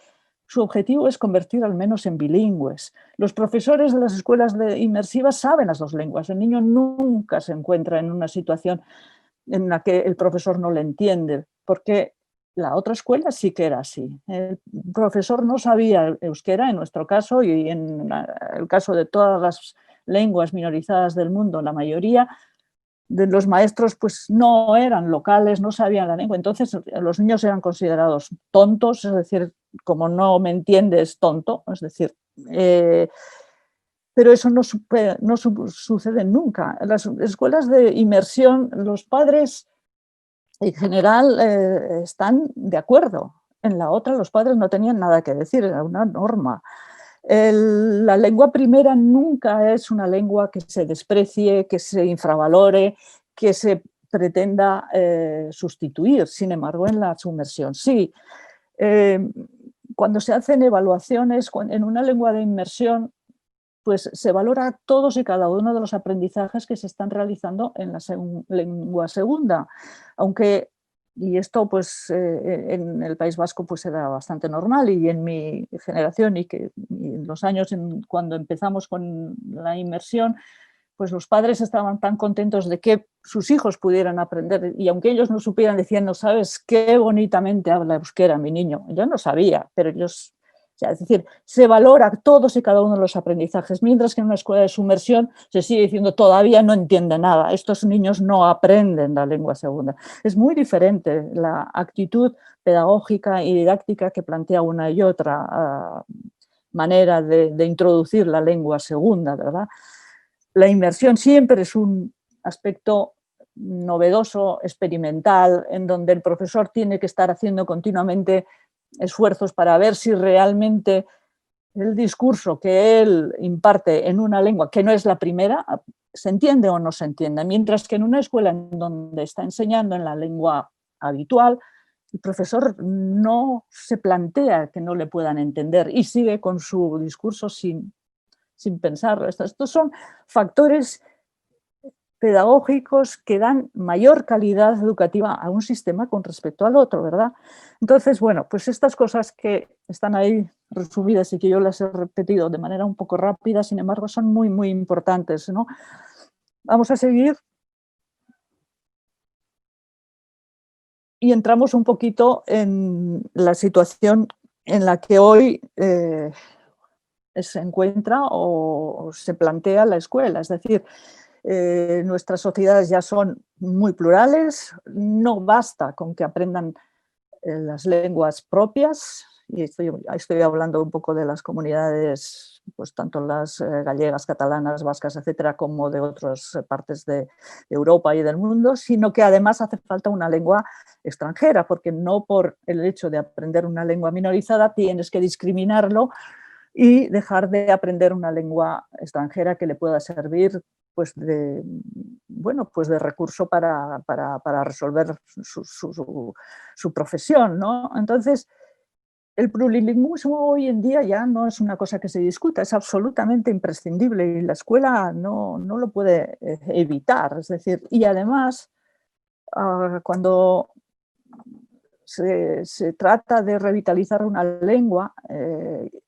su objetivo es convertir al menos en bilingües. Los profesores de las escuelas inmersivas saben las dos lenguas. El niño nunca se encuentra en una situación en la que el profesor no le entiende, porque La otra escuela sí que era así. El profesor no sabía euskera, en nuestro caso, y en el caso de todas las lenguas minorizadas del mundo, la mayoría de los maestros pues no eran locales, no sabían la lengua, entonces los niños eran considerados tontos, es decir, como no me entiendes, tonto, es decir, pero eso no sucede nunca. En las escuelas de inmersión, los padres en general están de acuerdo. En la otra los padres no tenían nada que decir, era una norma. La lengua primera nunca es una lengua que se desprecie, que se infravalore, que se pretenda sustituir. Sin embargo, en la sumersión sí. Cuando se hacen evaluaciones en una lengua de inmersión, pues se valora todos y cada uno de los aprendizajes que se están realizando en la lengua segunda, aunque, y esto pues en el País Vasco pues era bastante normal, y en mi generación y en los años cuando empezamos con la inmersión, pues los padres estaban tan contentos de que sus hijos pudieran aprender, y aunque ellos no supieran, decían, no sabes qué bonitamente habla euskera mi niño. Yo no sabía, pero ellos... O sea, es decir, se valora todos y cada uno de los aprendizajes, mientras que en una escuela de sumersión se sigue diciendo todavía no entiende nada, estos niños no aprenden la lengua segunda. Es muy diferente la actitud pedagógica y didáctica que plantea una y otra manera de introducir la lengua segunda, ¿verdad? La inmersión siempre es un aspecto novedoso, experimental, en donde el profesor tiene que estar haciendo continuamente esfuerzos para ver si realmente el discurso que él imparte en una lengua que no es la primera se entiende o no se entiende, mientras que en una escuela en donde está enseñando en la lengua habitual, el profesor no se plantea que no le puedan entender y sigue con su discurso sin pensarlo. Estos son factores pedagógicos que dan mayor calidad educativa a un sistema con respecto al otro, ¿verdad? Entonces, bueno, pues estas cosas que están ahí resumidas y que yo las he repetido de manera un poco rápida, sin embargo, son muy, muy importantes, ¿no? Vamos a seguir y entramos un poquito en la situación en la que hoy se encuentra o se plantea la escuela, es decir, nuestras sociedades ya son muy plurales, no basta con que aprendan las lenguas propias, y estoy hablando un poco de las comunidades, pues tanto las gallegas, catalanas, vascas, etcétera, como de otras partes de Europa y del mundo, sino que además hace falta una lengua extranjera, porque no por el hecho de aprender una lengua minorizada tienes que discriminarlo y dejar de aprender una lengua extranjera que le pueda servir pues de recurso para resolver su profesión, ¿no? Entonces, el plurilingüismo hoy en día ya no es una cosa que se discuta, es absolutamente imprescindible y la escuela no lo puede evitar. Es decir, y además, cuando se trata de revitalizar una lengua,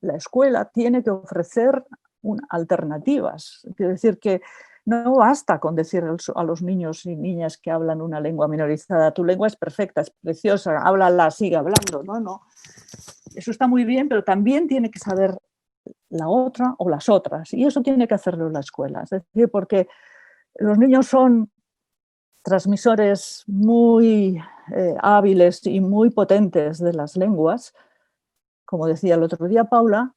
la escuela tiene que ofrecer alternativas. Quiero decir que no basta con decir a los niños y niñas que hablan una lengua minorizada, tu lengua es perfecta, es preciosa, háblala, sigue hablando. No. Eso está muy bien, pero también tiene que saber la otra o las otras. Y eso tiene que hacerlo la escuela. Es decir, porque los niños son transmisores muy hábiles y muy potentes de las lenguas, como decía el otro día Paula,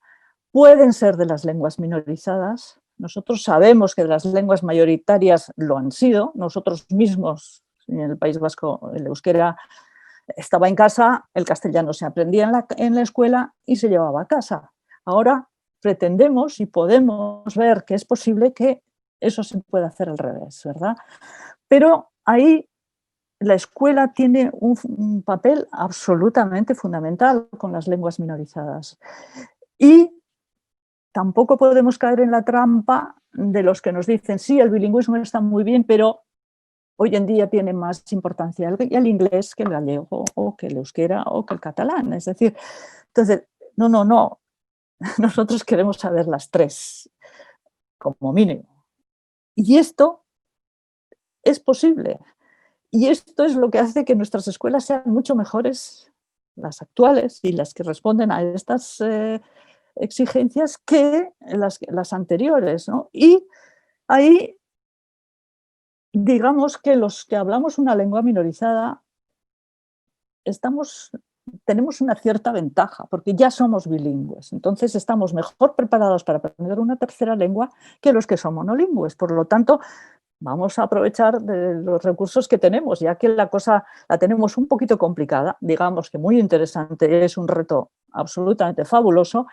pueden ser de las lenguas minorizadas. Nosotros sabemos que de las lenguas mayoritarias lo han sido. Nosotros mismos, en el País Vasco, el euskera estaba en casa, el castellano se aprendía en la escuela y se llevaba a casa. Ahora pretendemos y podemos ver que es posible que eso se pueda hacer al revés, ¿verdad? Pero ahí la escuela tiene un papel absolutamente fundamental con las lenguas minorizadas. Y tampoco podemos caer en la trampa de los que nos dicen, sí, el bilingüismo está muy bien, pero hoy en día tiene más importancia el inglés que el gallego o que el euskera o que el catalán. Es decir, entonces, no. Nosotros queremos saber las tres, como mínimo. Y esto es posible. Y esto es lo que hace que nuestras escuelas sean mucho mejores las actuales y las que responden a estas exigencias que las anteriores, ¿no? Y ahí, digamos que los que hablamos una lengua minorizada tenemos una cierta ventaja, porque ya somos bilingües. Entonces estamos mejor preparados para aprender una tercera lengua que los que son monolingües. Por lo tanto, vamos a aprovechar de los recursos que tenemos, ya que la cosa la tenemos un poquito complicada, digamos que muy interesante, es un reto absolutamente fabuloso,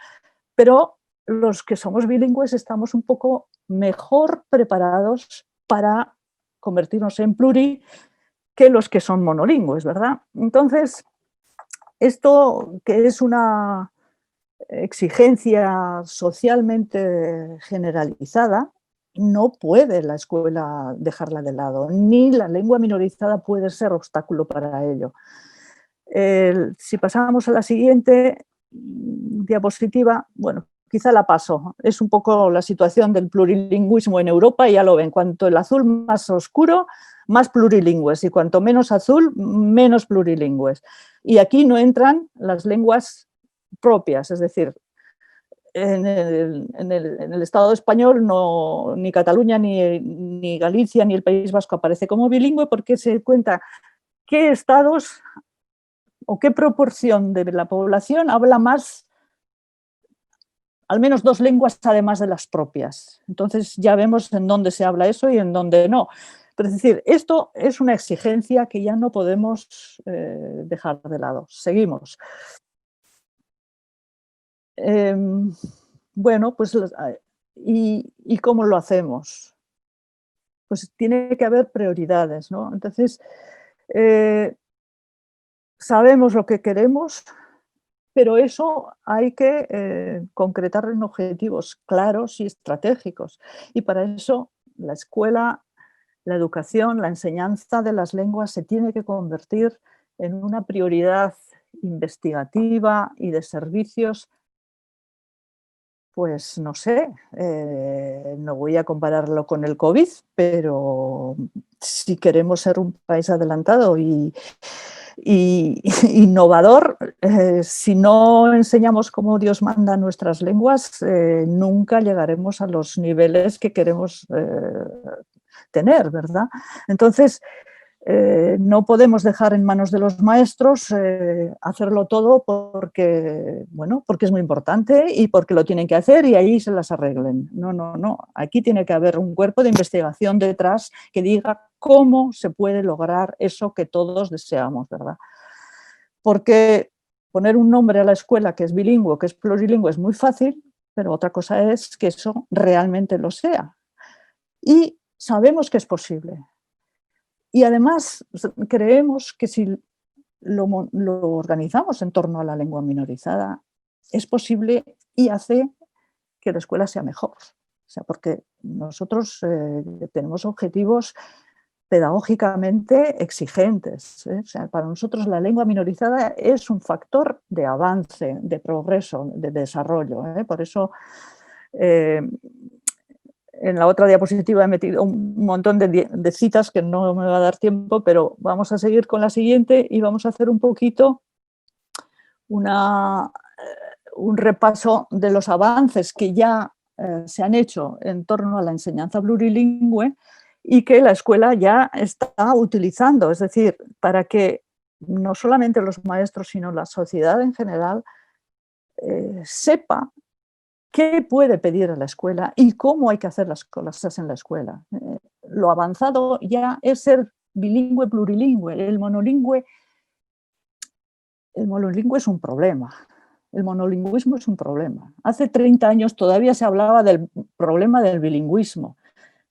pero los que somos bilingües estamos un poco mejor preparados para convertirnos en pluri que los que son monolingües, ¿verdad? Entonces, esto que es una exigencia socialmente generalizada, no puede la escuela dejarla de lado, ni la lengua minorizada puede ser obstáculo para ello. Si pasamos a la siguiente diapositiva, bueno, quizá la paso. Es un poco la situación del plurilingüismo en Europa y ya lo ven. Cuanto el azul más oscuro, más plurilingües, y cuanto menos azul, menos plurilingües. Y aquí no entran las lenguas propias, es decir, en el Estado español ni Cataluña, ni Galicia, ni el País Vasco aparece como bilingüe porque se cuenta qué estados o qué proporción de la población habla más, al menos 2 lenguas además de las propias. Entonces ya vemos en dónde se habla eso y en dónde no. Pero es decir, esto es una exigencia que ya no podemos dejar de lado. Seguimos. Bueno, pues, ¿y cómo lo hacemos? Pues tiene que haber prioridades, ¿no? Entonces, sabemos lo que queremos, pero eso hay que concretar en objetivos claros y estratégicos. Y para eso la escuela, la educación, la enseñanza de las lenguas se tiene que convertir en una prioridad investigativa y de servicios. Pues no sé, no voy a compararlo con el COVID, pero si queremos ser un país adelantado y innovador, si no enseñamos como Dios manda nuestras lenguas, nunca llegaremos a los niveles que queremos tener, ¿verdad? Entonces, no podemos dejar en manos de los maestros hacerlo todo porque es muy importante y porque lo tienen que hacer y ahí se las arreglen. No, no, no. Aquí tiene que haber un cuerpo de investigación detrás que diga cómo se puede lograr eso que todos deseamos, ¿verdad? Porque poner un nombre a la escuela que es bilingüe, que es plurilingüe, es muy fácil, pero otra cosa es que eso realmente lo sea. Y sabemos que es posible. Y además creemos que si lo organizamos en torno a la lengua minorizada, es posible y hace que la escuela sea mejor. O sea, porque nosotros tenemos objetivos pedagógicamente exigentes. O sea, para nosotros la lengua minorizada es un factor de avance, de progreso, de desarrollo. Por eso en la otra diapositiva he metido un montón de citas que no me va a dar tiempo, pero vamos a seguir con la siguiente y vamos a hacer un poquito un repaso de los avances que ya se han hecho en torno a la enseñanza plurilingüe y que la escuela ya está utilizando. Es decir, para que no solamente los maestros, sino la sociedad en general sepa qué puede pedir a la escuela y cómo hay que hacer las cosas en la escuela. Lo avanzado ya es ser bilingüe, plurilingüe. El monolingüe es un problema. El monolingüismo es un problema. Hace 30 años todavía se hablaba del problema del bilingüismo.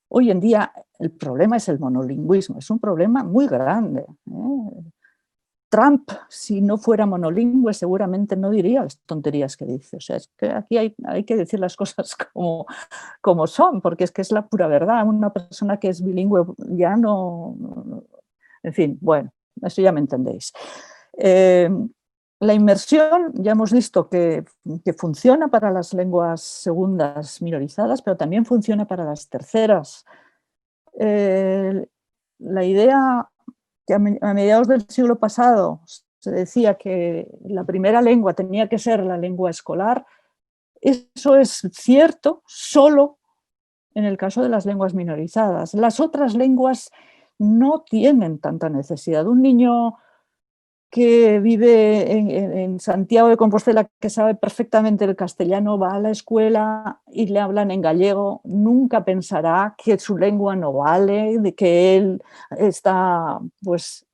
Hoy en día el problema es el monolingüismo. Es un problema muy grande. Trump, si no fuera monolingüe, seguramente no diría las tonterías que dice. O sea, es que aquí hay que decir las cosas como son, porque es que es la pura verdad. Una persona que es bilingüe ya no... En fin, bueno, eso ya me entendéis. La inmersión, ya hemos visto que funciona para las lenguas segundas minorizadas, pero también funciona para las terceras. La idea que a mediados del siglo pasado se decía que la primera lengua tenía que ser la lengua escolar. Eso es cierto solo en el caso de las lenguas minorizadas. Las otras lenguas no tienen tanta necesidad. Un niño que vive en Santiago de Compostela, que sabe perfectamente el castellano, va a la escuela y le hablan en gallego, nunca pensará que su lengua no vale, de que él está, pues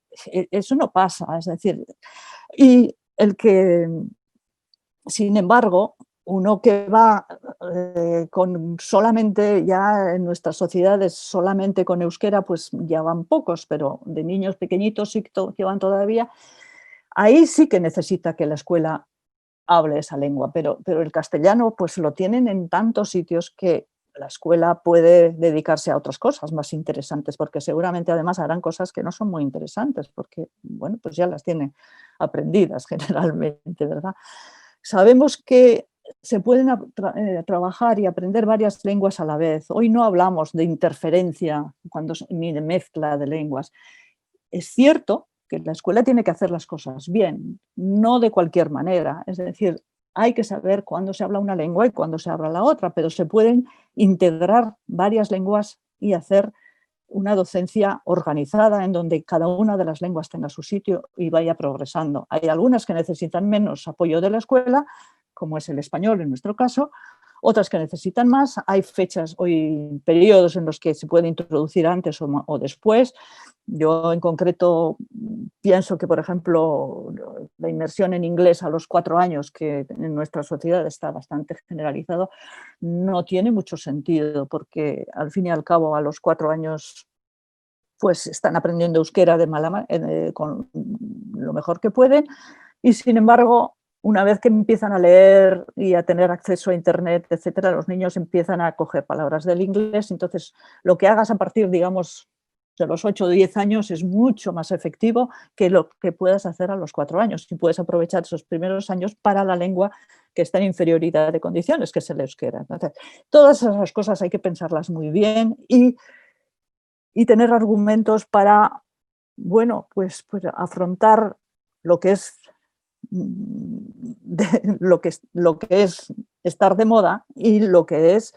eso no pasa. Es decir, y el que, sin embargo, uno que va con solamente, ya en nuestras sociedades, solamente con euskera, pues ya van pocos, pero de niños pequeñitos sí que van todavía, ahí sí que necesita que la escuela hable esa lengua, pero el castellano pues lo tienen en tantos sitios que la escuela puede dedicarse a otras cosas más interesantes, porque seguramente además harán cosas que no son muy interesantes, porque bueno, pues ya las tienen aprendidas generalmente, ¿verdad? Sabemos que se pueden trabajar y aprender varias lenguas a la vez. Hoy no hablamos de interferencia ni de mezcla de lenguas. Es cierto que la escuela tiene que hacer las cosas bien, no de cualquier manera. Es decir, hay que saber cuándo se habla una lengua y cuándo se habla la otra, pero se pueden integrar varias lenguas y hacer una docencia organizada en donde cada una de las lenguas tenga su sitio y vaya progresando. Hay algunas que necesitan menos apoyo de la escuela, como es el español en nuestro caso, otras que necesitan más. Hay fechas o periodos en los que se puede introducir antes o después. Yo en concreto pienso que, por ejemplo, la inmersión en inglés a los 4 años, que en nuestra sociedad está bastante generalizado, no tiene mucho sentido, porque al fin y al cabo a los 4 años pues están aprendiendo euskera con lo mejor que pueden, y sin embargo, una vez que empiezan a leer y a tener acceso a internet, etcétera, los niños empiezan a coger palabras del inglés. Entonces, lo que hagas a partir, digamos, de los 8 o 10 años es mucho más efectivo que lo que puedas hacer a los 4 años. Y puedes aprovechar esos primeros años para la lengua que está en inferioridad de condiciones, que es el euskera. Entonces, todas esas cosas hay que pensarlas muy bien y tener argumentos para, bueno, pues afrontar lo que es lo que es estar de moda y lo que es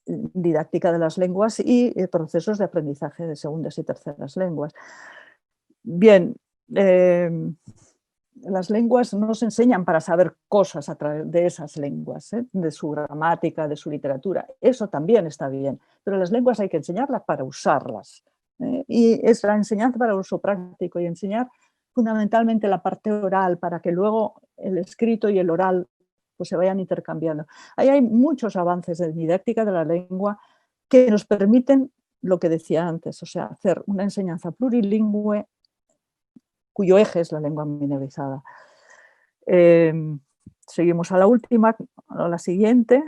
didáctica de las lenguas y procesos de aprendizaje de segundas y terceras lenguas. Bien, las lenguas no se enseñan para saber cosas a través de esas lenguas, de su gramática, de su literatura. Eso también está bien, pero las lenguas hay que enseñarlas para usarlas. Y es la enseñanza para uso práctico y enseñar fundamentalmente la parte oral para que luego el escrito y el oral pues, se vayan intercambiando. Ahí hay muchos avances en didáctica de la lengua que nos permiten lo que decía antes, o sea, hacer una enseñanza plurilingüe cuyo eje es la lengua minorizada. Seguimos a la última, a la siguiente.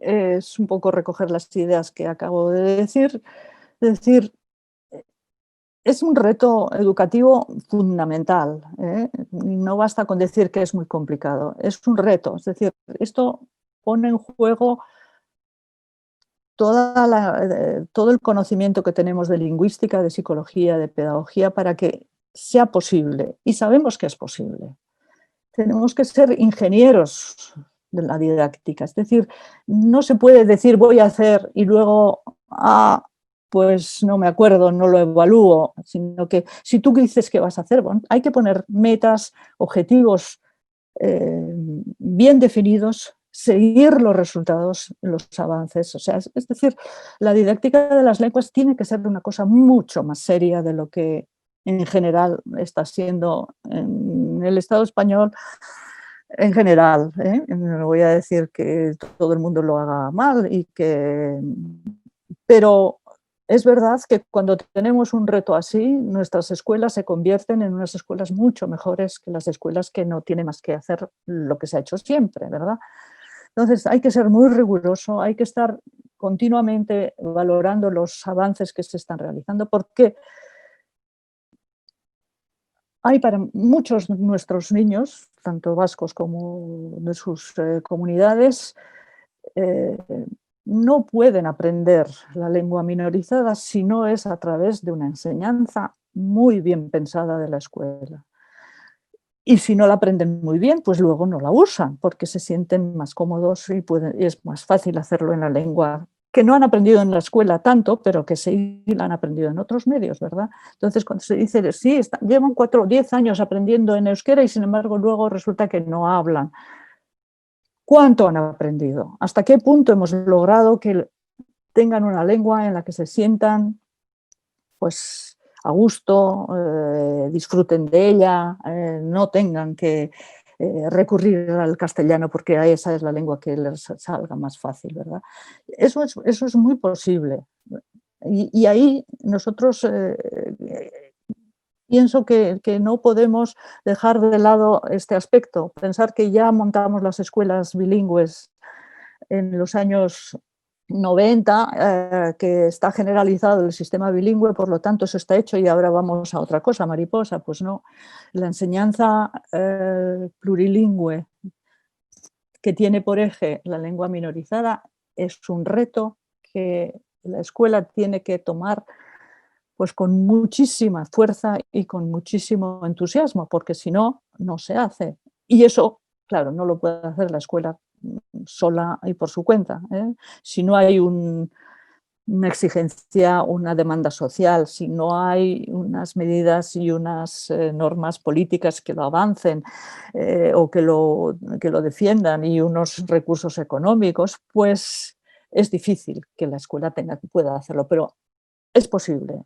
Es un poco recoger las ideas que acabo de decir. Es decir, es un reto educativo fundamental. No basta con decir que es muy complicado. Es un reto. Es decir, esto pone en juego todo el conocimiento que tenemos de lingüística, de psicología, de pedagogía, para que sea posible. Y sabemos que es posible. Tenemos que ser ingenieros de la didáctica. Es decir, no se puede decir voy a hacer y luego, pues no me acuerdo, no lo evalúo, sino que si tú dices que vas a hacer, bueno, hay que poner metas, objetivos bien definidos, seguir los resultados, los avances. O sea, es decir, la didáctica de las lenguas tiene que ser una cosa mucho más seria de lo que en general está siendo en el Estado español. En general, no voy a decir que todo el mundo lo haga mal, pero es verdad que cuando tenemos un reto así, nuestras escuelas se convierten en unas escuelas mucho mejores que las escuelas que no tienen más que hacer lo que se ha hecho siempre, ¿verdad? Entonces hay que ser muy riguroso, hay que estar continuamente valorando los avances que se están realizando, porque hay para muchos de nuestros niños, tanto vascos como de sus comunidades, no pueden aprender la lengua minorizada si no es a través de una enseñanza muy bien pensada de la escuela. Y si no la aprenden muy bien, pues luego no la usan porque se sienten más cómodos y es más fácil hacerlo en la lengua que no han aprendido en la escuela tanto, pero que sí la han aprendido en otros medios, ¿verdad? Entonces, cuando se dice, sí, llevan 4 o 10 años aprendiendo en euskera y sin embargo luego resulta que no hablan. ¿Cuánto han aprendido? ¿Hasta qué punto hemos logrado que tengan una lengua en la que se sientan pues a gusto, disfruten de ella, no tengan que recurrir al castellano porque esa es la lengua que les salga más fácil, ¿verdad? Eso es muy posible. Y ahí nosotros pienso que no podemos dejar de lado este aspecto, pensar que ya montamos las escuelas bilingües en los años 90, que está generalizado el sistema bilingüe, por lo tanto eso está hecho y ahora vamos a otra cosa, mariposa. Pues no, la enseñanza plurilingüe que tiene por eje la lengua minorizada es un reto que la escuela tiene que tomar pues con muchísima fuerza y con muchísimo entusiasmo, porque si no, no se hace. Y eso, claro, no lo puede hacer la escuela sola y por su cuenta. Si no hay una exigencia, una demanda social, si no hay unas medidas y unas normas políticas que lo avancen o que lo defiendan y unos recursos económicos, pues es difícil que la escuela pueda hacerlo, pero es posible.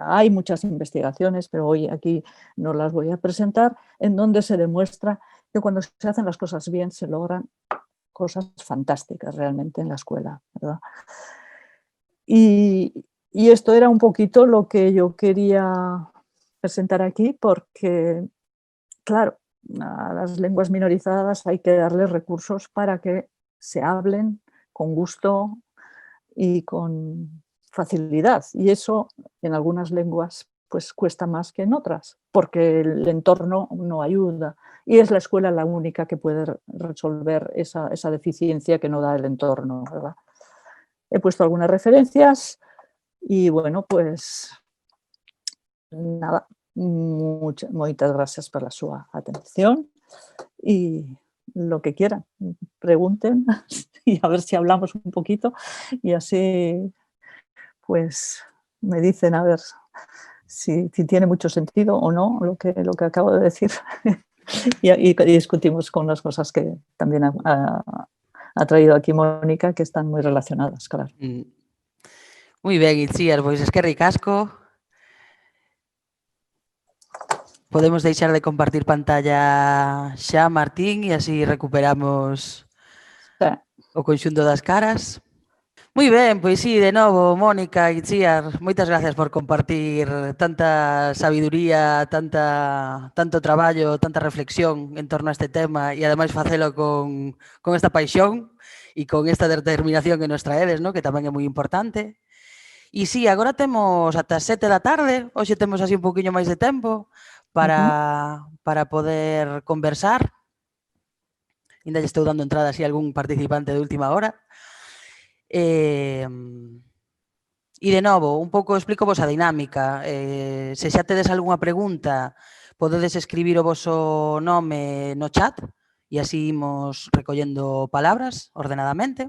Hay muchas investigaciones, pero hoy aquí no las voy a presentar, en donde se demuestra que cuando se hacen las cosas bien se logran cosas fantásticas realmente en la escuela, ¿verdad? Y esto era un poquito lo que yo quería presentar aquí, porque, claro, a las lenguas minorizadas hay que darles recursos para que se hablen con gusto y con facilidad. Y eso en algunas lenguas pues cuesta más que en otras, porque el entorno no ayuda. Y es la escuela la única que puede resolver esa deficiencia que no da el entorno, ¿verdad? He puesto algunas referencias y bueno, pues nada, muchas gracias por la su atención y lo que quieran, pregunten y a ver si hablamos un poquito y así pues me dicen a ver si tiene mucho sentido o no lo que acabo de decir y discutimos con las cosas que también ha traído aquí Mónica, que están muy relacionadas, claro. Muy ben, Itziar, pois es que ricasco. Podemos deixar de compartir pantalla xa, Martín, e así recuperamos o conxunto das caras. Moi ben, pois sí, de novo, Mónica, Itziar, moitas gracias por compartir tanta sabiduría, tanto traballo, tanta reflexión en torno a este tema e ademais facelo con esta paixón e con esta determinación que nos traedes, ¿no? Que tamén é moi importante. E sí, agora temos ata as 7 da tarde, hoxe temos así un poquinho máis de tempo para poder conversar. Ainda lle estou dando entrada así a algún participante de última hora. E de novo, un pouco explico vos a dinámica. Se xa tedes algunha pregunta, podedes escribir o voso nome no chat e así imos recollendo palabras ordenadamente.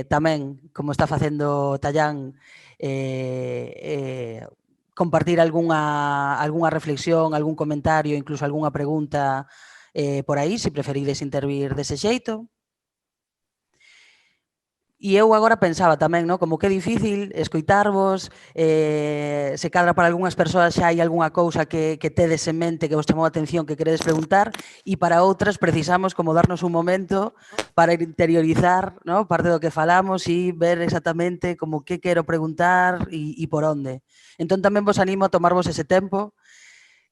Tamén, como está facendo Tallán, compartir algunha reflexión, algún comentario, incluso algunha pregunta por aí, se preferides intervir dese xeito. E eu agora pensaba tamén, ¿no? Como que é difícil escoitarvos, se cadra para algunhas persoas xa hai algunha cousa que tedes en mente que vos chamou a atención que queredes preguntar e para outras precisamos como darnos un momento para interiorizar, ¿no? Parte do que falamos e ver exactamente como que quero preguntar e por onde. Entón tamén vos animo a tomarvos ese tempo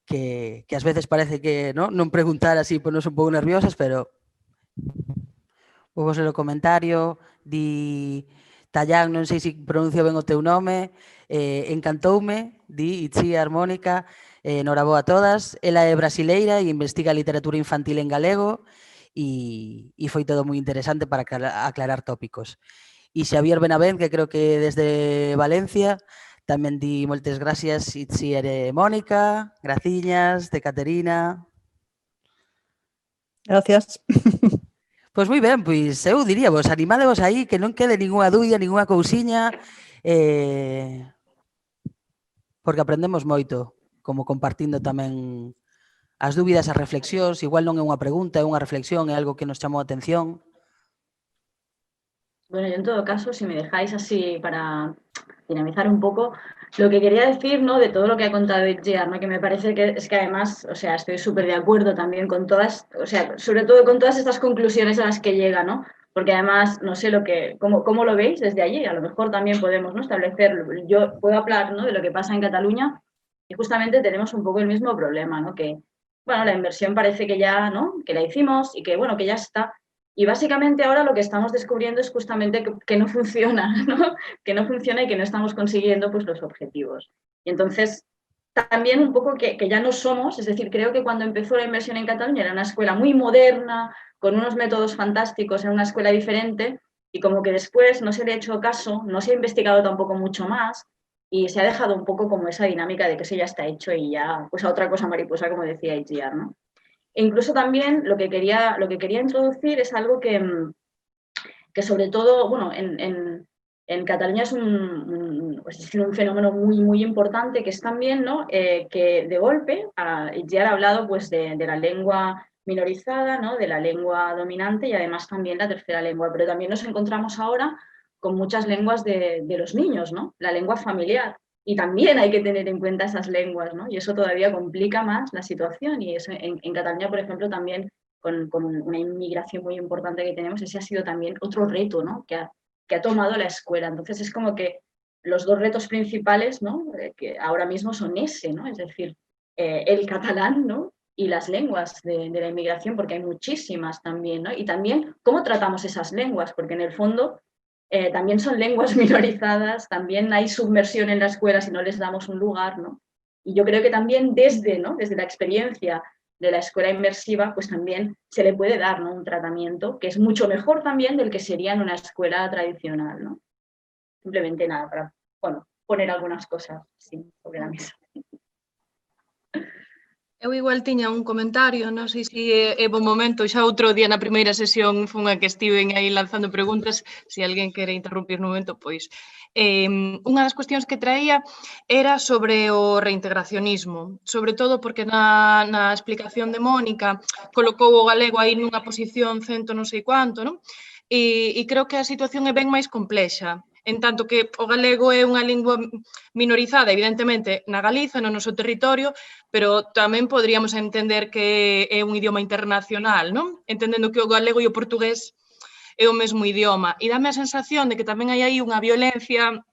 que ás veces parece que non preguntar así ponos un pouco nerviosas, pero vos ler o comentario, di Tallán, non sei se pronuncio ben o teu nome, encantoume, di Itziar Mónica, noraboa a todas, ela é brasileira e investiga literatura infantil en galego e foi todo moi interesante para aclarar tópicos. E Xavier Benavent, que creo que desde Valencia, Tamén di moltes gracias Itziar e Mónica, graciñas, de Caterina. Gracias. Pois moi ben, pois eu diría vos, animadevos aí, que non quede ninguna dúbida, ninguna cousiña, porque aprendemos moito, como compartindo tamén as dúbidas, as reflexións, igual non é unha pregunta, é unha reflexión, é algo que nos chamou a atención. Bueno, yo en todo caso, si me dejáis así para dinamizar un poco, lo que quería decir, ¿no? De todo lo que ha contado Itziar, ¿no? Que me parece que es que además, o sea, estoy súper de acuerdo también con todas, o sea, sobre todo con todas estas conclusiones a las que llega, ¿no? Porque además, no sé cómo lo veis desde allí, a lo mejor también podemos, ¿no? Establecerlo. Yo puedo hablar, ¿no? De lo que pasa en Cataluña y justamente tenemos un poco el mismo problema, ¿no? Que, bueno, la inversión parece que ya, ¿no? Que la hicimos y que, bueno, que ya está. Y básicamente ahora lo que estamos descubriendo es justamente que no funciona, ¿no? Que no funciona y que no estamos consiguiendo pues, los objetivos. Y entonces, también un poco que ya no somos, es decir, creo que cuando empezó la inversión en Cataluña era una escuela muy moderna, con unos métodos fantásticos, era una escuela diferente, y como que después no se le ha hecho caso, no se ha investigado tampoco mucho más, y se ha dejado un poco como esa dinámica de que eso ya está hecho y ya, pues a otra cosa mariposa, como decía Itziar, ¿no? E incluso también lo que quería introducir es algo que sobre todo, bueno, en Cataluña es un fenómeno muy importante, que es también, ¿no? Que de golpe, Itziar ha hablado pues, de la lengua minorizada, ¿no? De la lengua dominante y además también la tercera lengua, pero también nos encontramos ahora con muchas lenguas de los niños, ¿no? La lengua familiar. Y también hay que tener en cuenta esas lenguas, ¿no? Y eso todavía complica más la situación. Y eso en Cataluña, por ejemplo, también con una inmigración muy importante que tenemos, ese ha sido también otro reto, ¿no? que ha tomado la escuela. Entonces es como que los dos retos principales, ¿no? Que ahora mismo son ese, ¿no? Es decir, el catalán, ¿no? Y las lenguas de la inmigración, porque hay muchísimas también, ¿no? Y también cómo tratamos esas lenguas, porque en el fondo también son lenguas minorizadas, también hay submersión en la escuela si no les damos un lugar, ¿no? Y yo creo que también desde la experiencia de la escuela inmersiva, pues también se le puede dar, ¿no? Un tratamiento que es mucho mejor también del que sería en una escuela tradicional, ¿no? Simplemente nada, para, bueno, poner algunas cosas sí, sobre la mesa. Eu igual tiña un comentario, non sei se é bo momento, xa outro día na primeira sesión foi unha que estiven aí lanzando preguntas, se alguén quere interrumpir no momento, pois. Unha das cuestións que traía era sobre o reintegracionismo, sobre todo porque na explicación de Mónica colocou o galego aí nunha posición cento non sei cuánto, non? E creo que a situación é ben máis complexa, en tanto que o galego é unha lingua minorizada, evidentemente, na Galiza, no noso territorio, pero tamén poderíamos entender que é un idioma internacional, non? Entendendo que o galego e o portugués é o mesmo idioma. E dame a sensación de que tamén hai aí unha violencia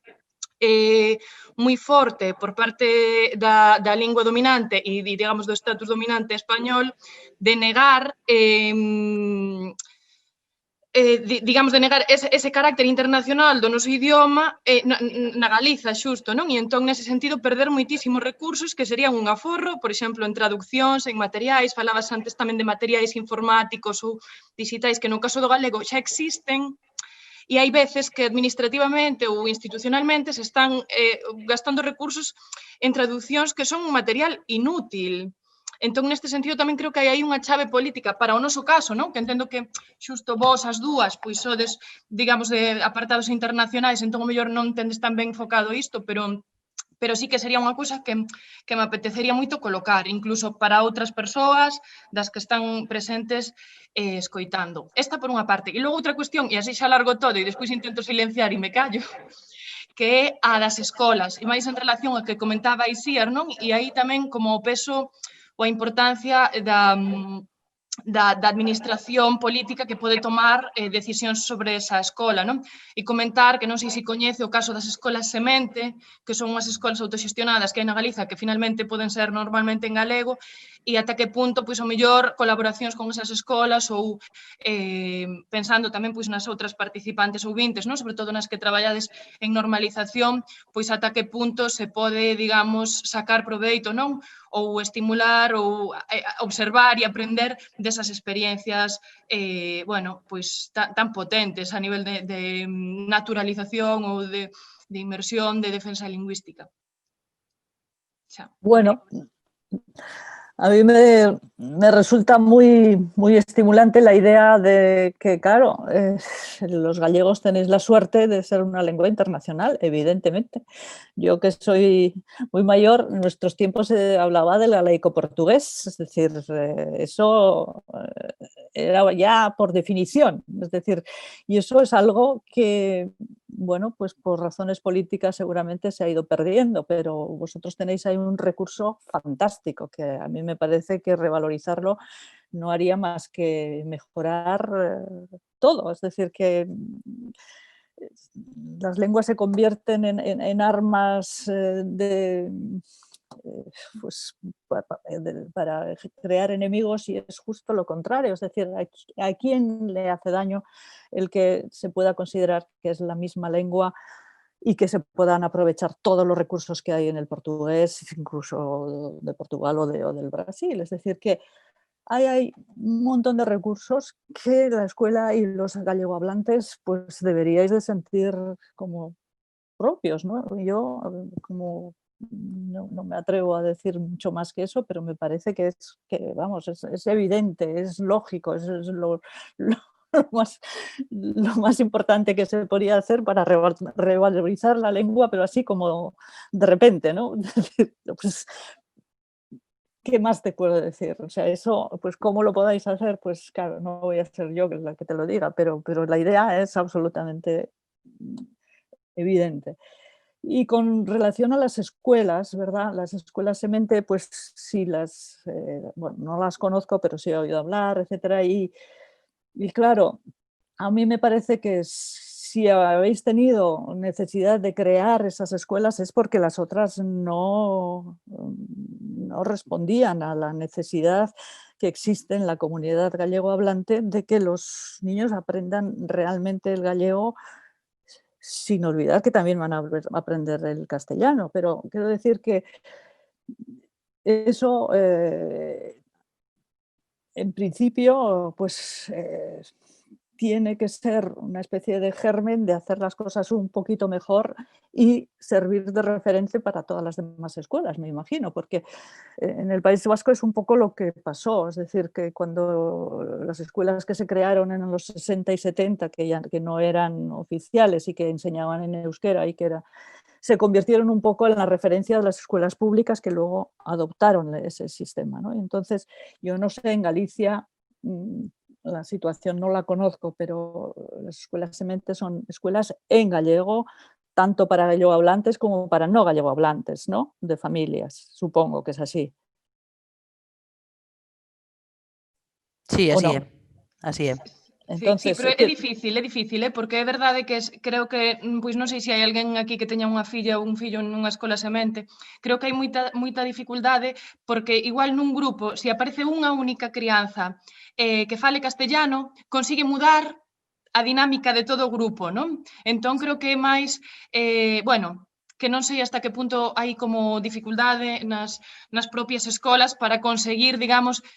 moi forte por parte da lingua dominante e, digamos, do estatus dominante español de negar digamos, de negar ese carácter internacional do noso idioma na Galiza, xusto, non? E entón, nese sentido, perder moitísimos recursos que serían un aforro, por exemplo, en traduccións, en materiais, falabas antes tamén de materiais informáticos ou digitais que no caso do galego xa existen, e hai veces que administrativamente ou institucionalmente se están gastando recursos en traduccións que son un material inútil. Entón, neste sentido, tamén creo que hai aí unha chave política para o noso caso, non? Que entendo que xusto vos as dúas, pois sodes, digamos, de apartados internacionais, entón o mellor non tendes tan ben enfocado isto, pero sí que sería unha cousa que me apetecería moito colocar, incluso para outras persoas das que están presentes escoitando. Esta por unha parte. E logo outra cuestión, e así xa largo todo, e despois intento silenciar e me callo, que é a das escolas, e máis en relación a que comentaba Itziar, non? E aí tamén como o peso ou a importancia da administración política que pode tomar decisións sobre esa escola, non? E comentar que non sei se coñece o caso das escolas semente, que son unhas escolas autoxestionadas que hai na Galiza que finalmente poden ser normalmente en galego, e ata que punto, pois, o mellor colaboracións con esas escolas ou pensando tamén pois nas outras participantes ouvintes, non? Sobre todo nas que traballades en normalización, pois ata que punto se pode, digamos, sacar proveito, non? Ou estimular ou observar e aprender desas experiencias bueno, pois tan potentes a nivel de naturalización ou de de inmersión, de defensa lingüística. Xa. Bueno, a mí me resulta muy estimulante la idea de que, claro, los gallegos tenéis la suerte de ser una lengua internacional, evidentemente. Yo, que soy muy mayor, en nuestros tiempos se hablaba del galaico-portugués, es decir, eso era ya por definición, es decir, y eso es algo que, bueno, pues por razones políticas seguramente se ha ido perdiendo, pero vosotros tenéis ahí un recurso fantástico que a mí me parece que revalorizarlo no haría más que mejorar todo. Es decir, que las lenguas se convierten en armas pues, para crear enemigos, y es justo lo contrario. Es decir, ¿a quién le hace daño el que se pueda considerar que es la misma lengua y que se puedan aprovechar todos los recursos que hay en el portugués, incluso de Portugal o del Brasil? Es decir, que hay un montón de recursos que la escuela y los gallegohablantes pues deberíais de sentir como propios, ¿no? Yo como no me atrevo a decir mucho más que eso, pero me parece que vamos, es evidente, es lógico, es lo más importante que se podría hacer para revalorizar la lengua, pero así como de repente, ¿no? Pues, ¿qué más te puedo decir? O sea, eso, pues cómo lo podáis hacer, pues claro, no voy a ser yo la que te lo diga, pero la idea es absolutamente evidente. Y con relación a las escuelas, ¿verdad? Las escuelas semente, pues sí bueno, no las conozco, pero sí he oído hablar, etcétera. Y claro, a mí me parece que si habéis tenido necesidad de crear esas escuelas es porque las otras no respondían a la necesidad que existe en la comunidad gallego-hablante de que los niños aprendan realmente el gallego, sin olvidar que también van a aprender el castellano. Pero quiero decir que eso, en principio, pues tiene que ser una especie de germen de hacer las cosas un poquito mejor y servir de referencia para todas las demás escuelas, me imagino, porque en el País Vasco es un poco lo que pasó. Es decir, que cuando las escuelas que se crearon en los 60 y 70, que no eran oficiales y que enseñaban en euskera y se convirtieron un poco en la referencia de las escuelas públicas que luego adoptaron ese sistema, ¿no? Entonces, yo no sé, en Galicia la situación no la conozco, pero las escuelas semente son escuelas en gallego, tanto para gallegohablantes como para no gallegohablantes, ¿no? De familias, supongo que es así. Sí, ¿O así é. no? Así é. Sí, Entonces, pero é difícil, porque é verdade que creo que, pois non sei se hai alguén aquí que teña unha filla ou un fillo nunha escola semente, creo que hai moita dificultade, porque igual nun grupo, se aparece unha única crianza que fale castellano, consigue mudar a dinámica de todo o grupo, non? Entón creo que é máis, bueno, que non sei hasta que punto hai como dificultade nas propias escolas para conseguir, digamos,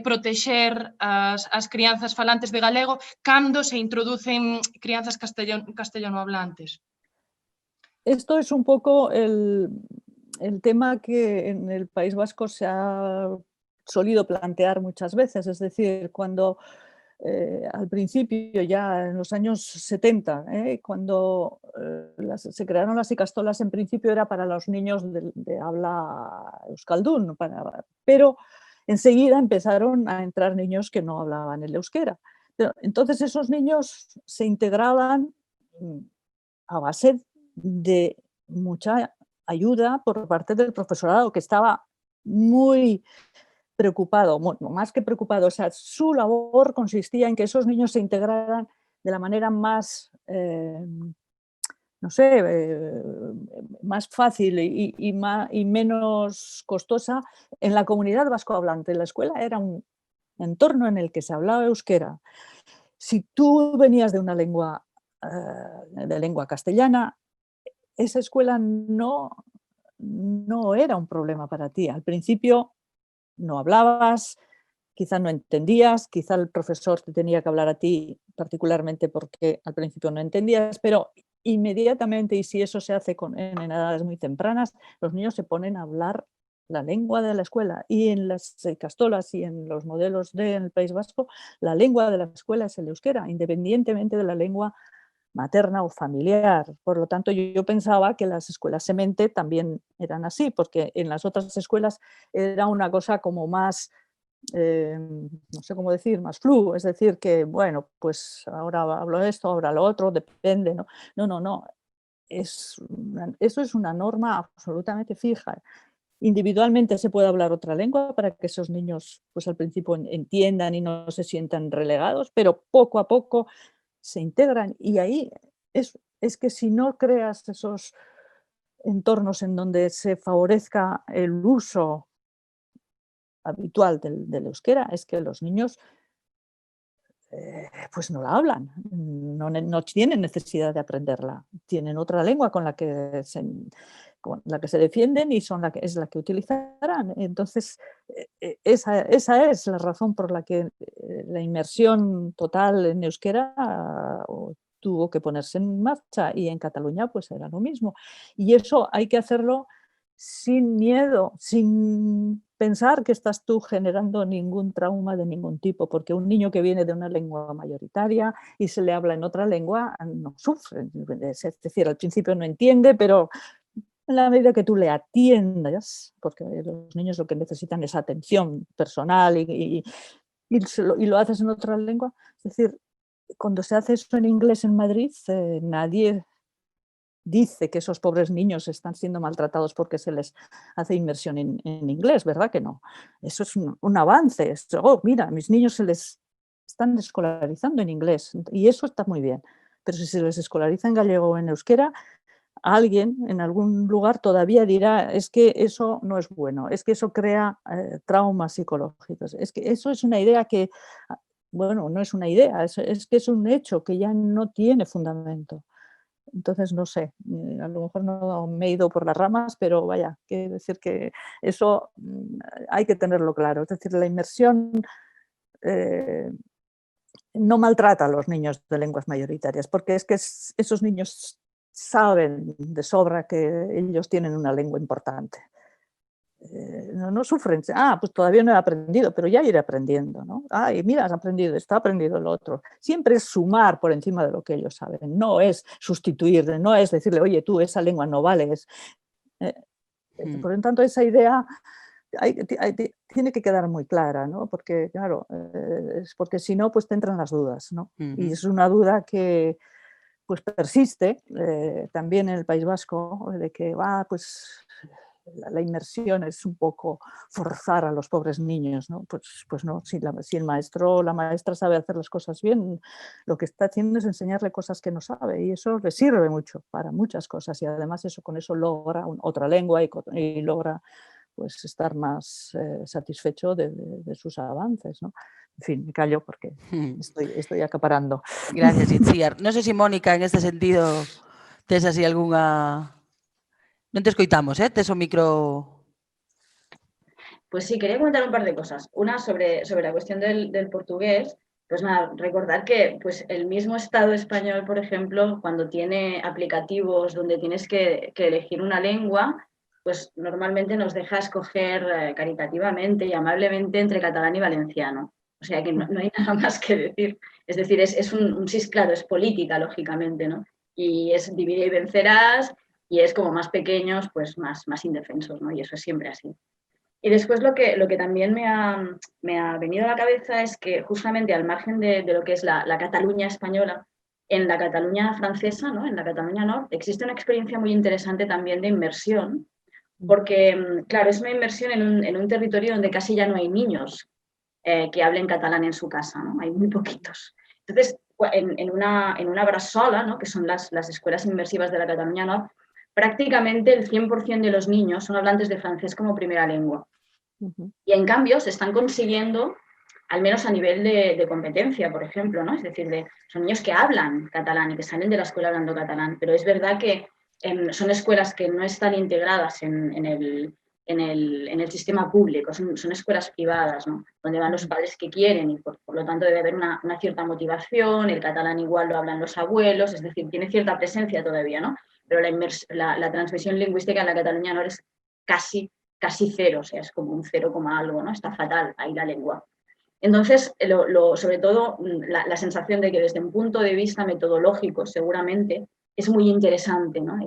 protexer as crianzas falantes de galego cando se introducen crianzas castellanohablantes. Esto es un poco el tema que en el País Vasco se ha solido plantear muchas veces. Es decir, cuando al principio, ya en los años 70, cuando se crearon las ikastolas, en principio era para los niños de habla euskaldun, pero enseguida empezaron a entrar niños que no hablaban el euskera. Pero entonces esos niños se integraban a base de mucha ayuda por parte del profesorado, que estaba muy preocupado, más que preocupado. O sea, su labor consistía en que esos niños se integraran de la manera más, no sé, más fácil y menos costosa en la comunidad vascohablante. La escuela era un entorno en el que se hablaba euskera. Si tú venías de una lengua, de lengua castellana, esa escuela no era un problema para ti. Al principio no hablabas, quizá no entendías, quizá el profesor te tenía que hablar a ti particularmente porque al principio no entendías, pero inmediatamente, y si eso se hace en edades muy tempranas, los niños se ponen a hablar la lengua de la escuela. Y en las ikastolas y en los modelos del País Vasco, la lengua de la escuela es el euskera, independientemente de la lengua materna o familiar. Por lo tanto, yo pensaba que las escuelas semente también eran así, porque en las otras escuelas era una cosa como más, no sé cómo decir, más flu, es decir, que bueno, pues ahora hablo esto, ahora lo otro, depende, ¿no? No. Eso es una norma absolutamente fija. Individualmente se puede hablar otra lengua para que esos niños, pues al principio entiendan y no se sientan relegados, pero poco a poco se integran, y ahí es que si no creas esos entornos en donde se favorezca el uso habitual del euskera, es que los niños pues no la hablan, no tienen necesidad de aprenderla, tienen otra lengua con la que se defienden y es la que utilizarán. Entonces, esa es la razón por la que la inmersión total en euskera tuvo que ponerse en marcha, y en Cataluña pues era lo mismo. Y eso hay que hacerlo sin miedo, sin pensar que estás tú generando ningún trauma de ningún tipo, porque un niño que viene de una lengua mayoritaria y se le habla en otra lengua no sufre. Es decir, al principio no entiende, pero en la medida que tú le atiendas, porque los niños lo que necesitan es atención personal y lo haces en otra lengua, es decir, cuando se hace eso en inglés en Madrid, nadie dice que esos pobres niños están siendo maltratados porque se les hace inmersión en inglés, ¿verdad que no? Eso es un avance. Mira, a mis niños se les están escolarizando en inglés, y eso está muy bien. Pero si se les escolariza en gallego o en euskera, alguien en algún lugar todavía dirá, es que eso no es bueno, es que eso crea traumas psicológicos. Es que eso es una idea que, bueno, no es una idea, es que es un hecho que ya no tiene fundamento. Entonces, no sé, a lo mejor no me he ido por las ramas, pero vaya, quiero decir que eso hay que tenerlo claro. Es decir, la inmersión no maltrata a los niños de lenguas mayoritarias, porque es que esos niños saben de sobra que ellos tienen una lengua importante. No sufren, pues todavía no he aprendido, pero ya iré aprendiendo, ¿no? Y mira, has aprendido, está aprendido lo otro. Siempre es sumar por encima de lo que ellos saben, no es sustituir, no es decirle, oye, tú, esa lengua no vale. Por lo tanto, esa idea tiene que quedar muy clara, ¿no? Porque, claro, porque si no, pues te entran las dudas, ¿no? Y es una duda que pues persiste también en el País Vasco, de que pues la inmersión es un poco forzar a los pobres niños, ¿no? Pues no, si el maestro o la maestra sabe hacer las cosas bien, lo que está haciendo es enseñarle cosas que no sabe, y eso le sirve mucho para muchas cosas, y además con eso logra otra lengua y logra pues estar más satisfecho de sus avances, ¿no? En fin, me callo porque estoy acaparando. Gracias, Itziar. Non sei se Mónica, en este sentido, tes así algunha... Non te escoitamos, tes o micro... Pues sí, quería comentar un par de cosas. Una sobre la cuestión del portugués. Pues nada, recordar que pues, el mismo Estado español, por ejemplo, cuando tiene aplicativos donde tienes que elegir una lengua, pues normalmente nos deja escoger caritativamente y amablemente entre catalán y valenciano. O sea que no hay nada más que decir. Es decir, es claro, es política, lógicamente, ¿no? Y es divide y vencerás, y es como más pequeños, pues más indefensos, ¿no? Y eso es siempre así. Y después lo que también me ha venido a la cabeza es que justamente al margen de lo que es la Cataluña española, en la Cataluña francesa, ¿no? En la Cataluña Norte, existe una experiencia muy interesante también de inmersión, porque, claro, es una inmersión en un territorio donde casi ya no hay niños que hablen catalán en su casa, ¿no? Hay muy poquitos. Entonces, en una bressola, ¿no? Que son las escuelas inmersivas de la Cataluña Norte, prácticamente el 100% de los niños son hablantes de francés como primera lengua. Y en cambio se están consiguiendo, al menos a nivel de competencia, por ejemplo, ¿no? Es decir, son niños que hablan catalán y que salen de la escuela hablando catalán, pero es verdad que son escuelas que no están integradas en en el sistema público, son escuelas privadas, ¿no? Donde van los padres que quieren y por lo tanto debe haber una cierta motivación, el catalán igual lo hablan los abuelos, es decir, tiene cierta presencia todavía, ¿no? Pero la transmisión lingüística en la Cataluña Nord es casi cero, o sea, es como un 0, algo, ¿no? Está fatal ahí la lengua. Entonces, sobre todo, la sensación de que desde un punto de vista metodológico, seguramente, es muy interesante, ¿no?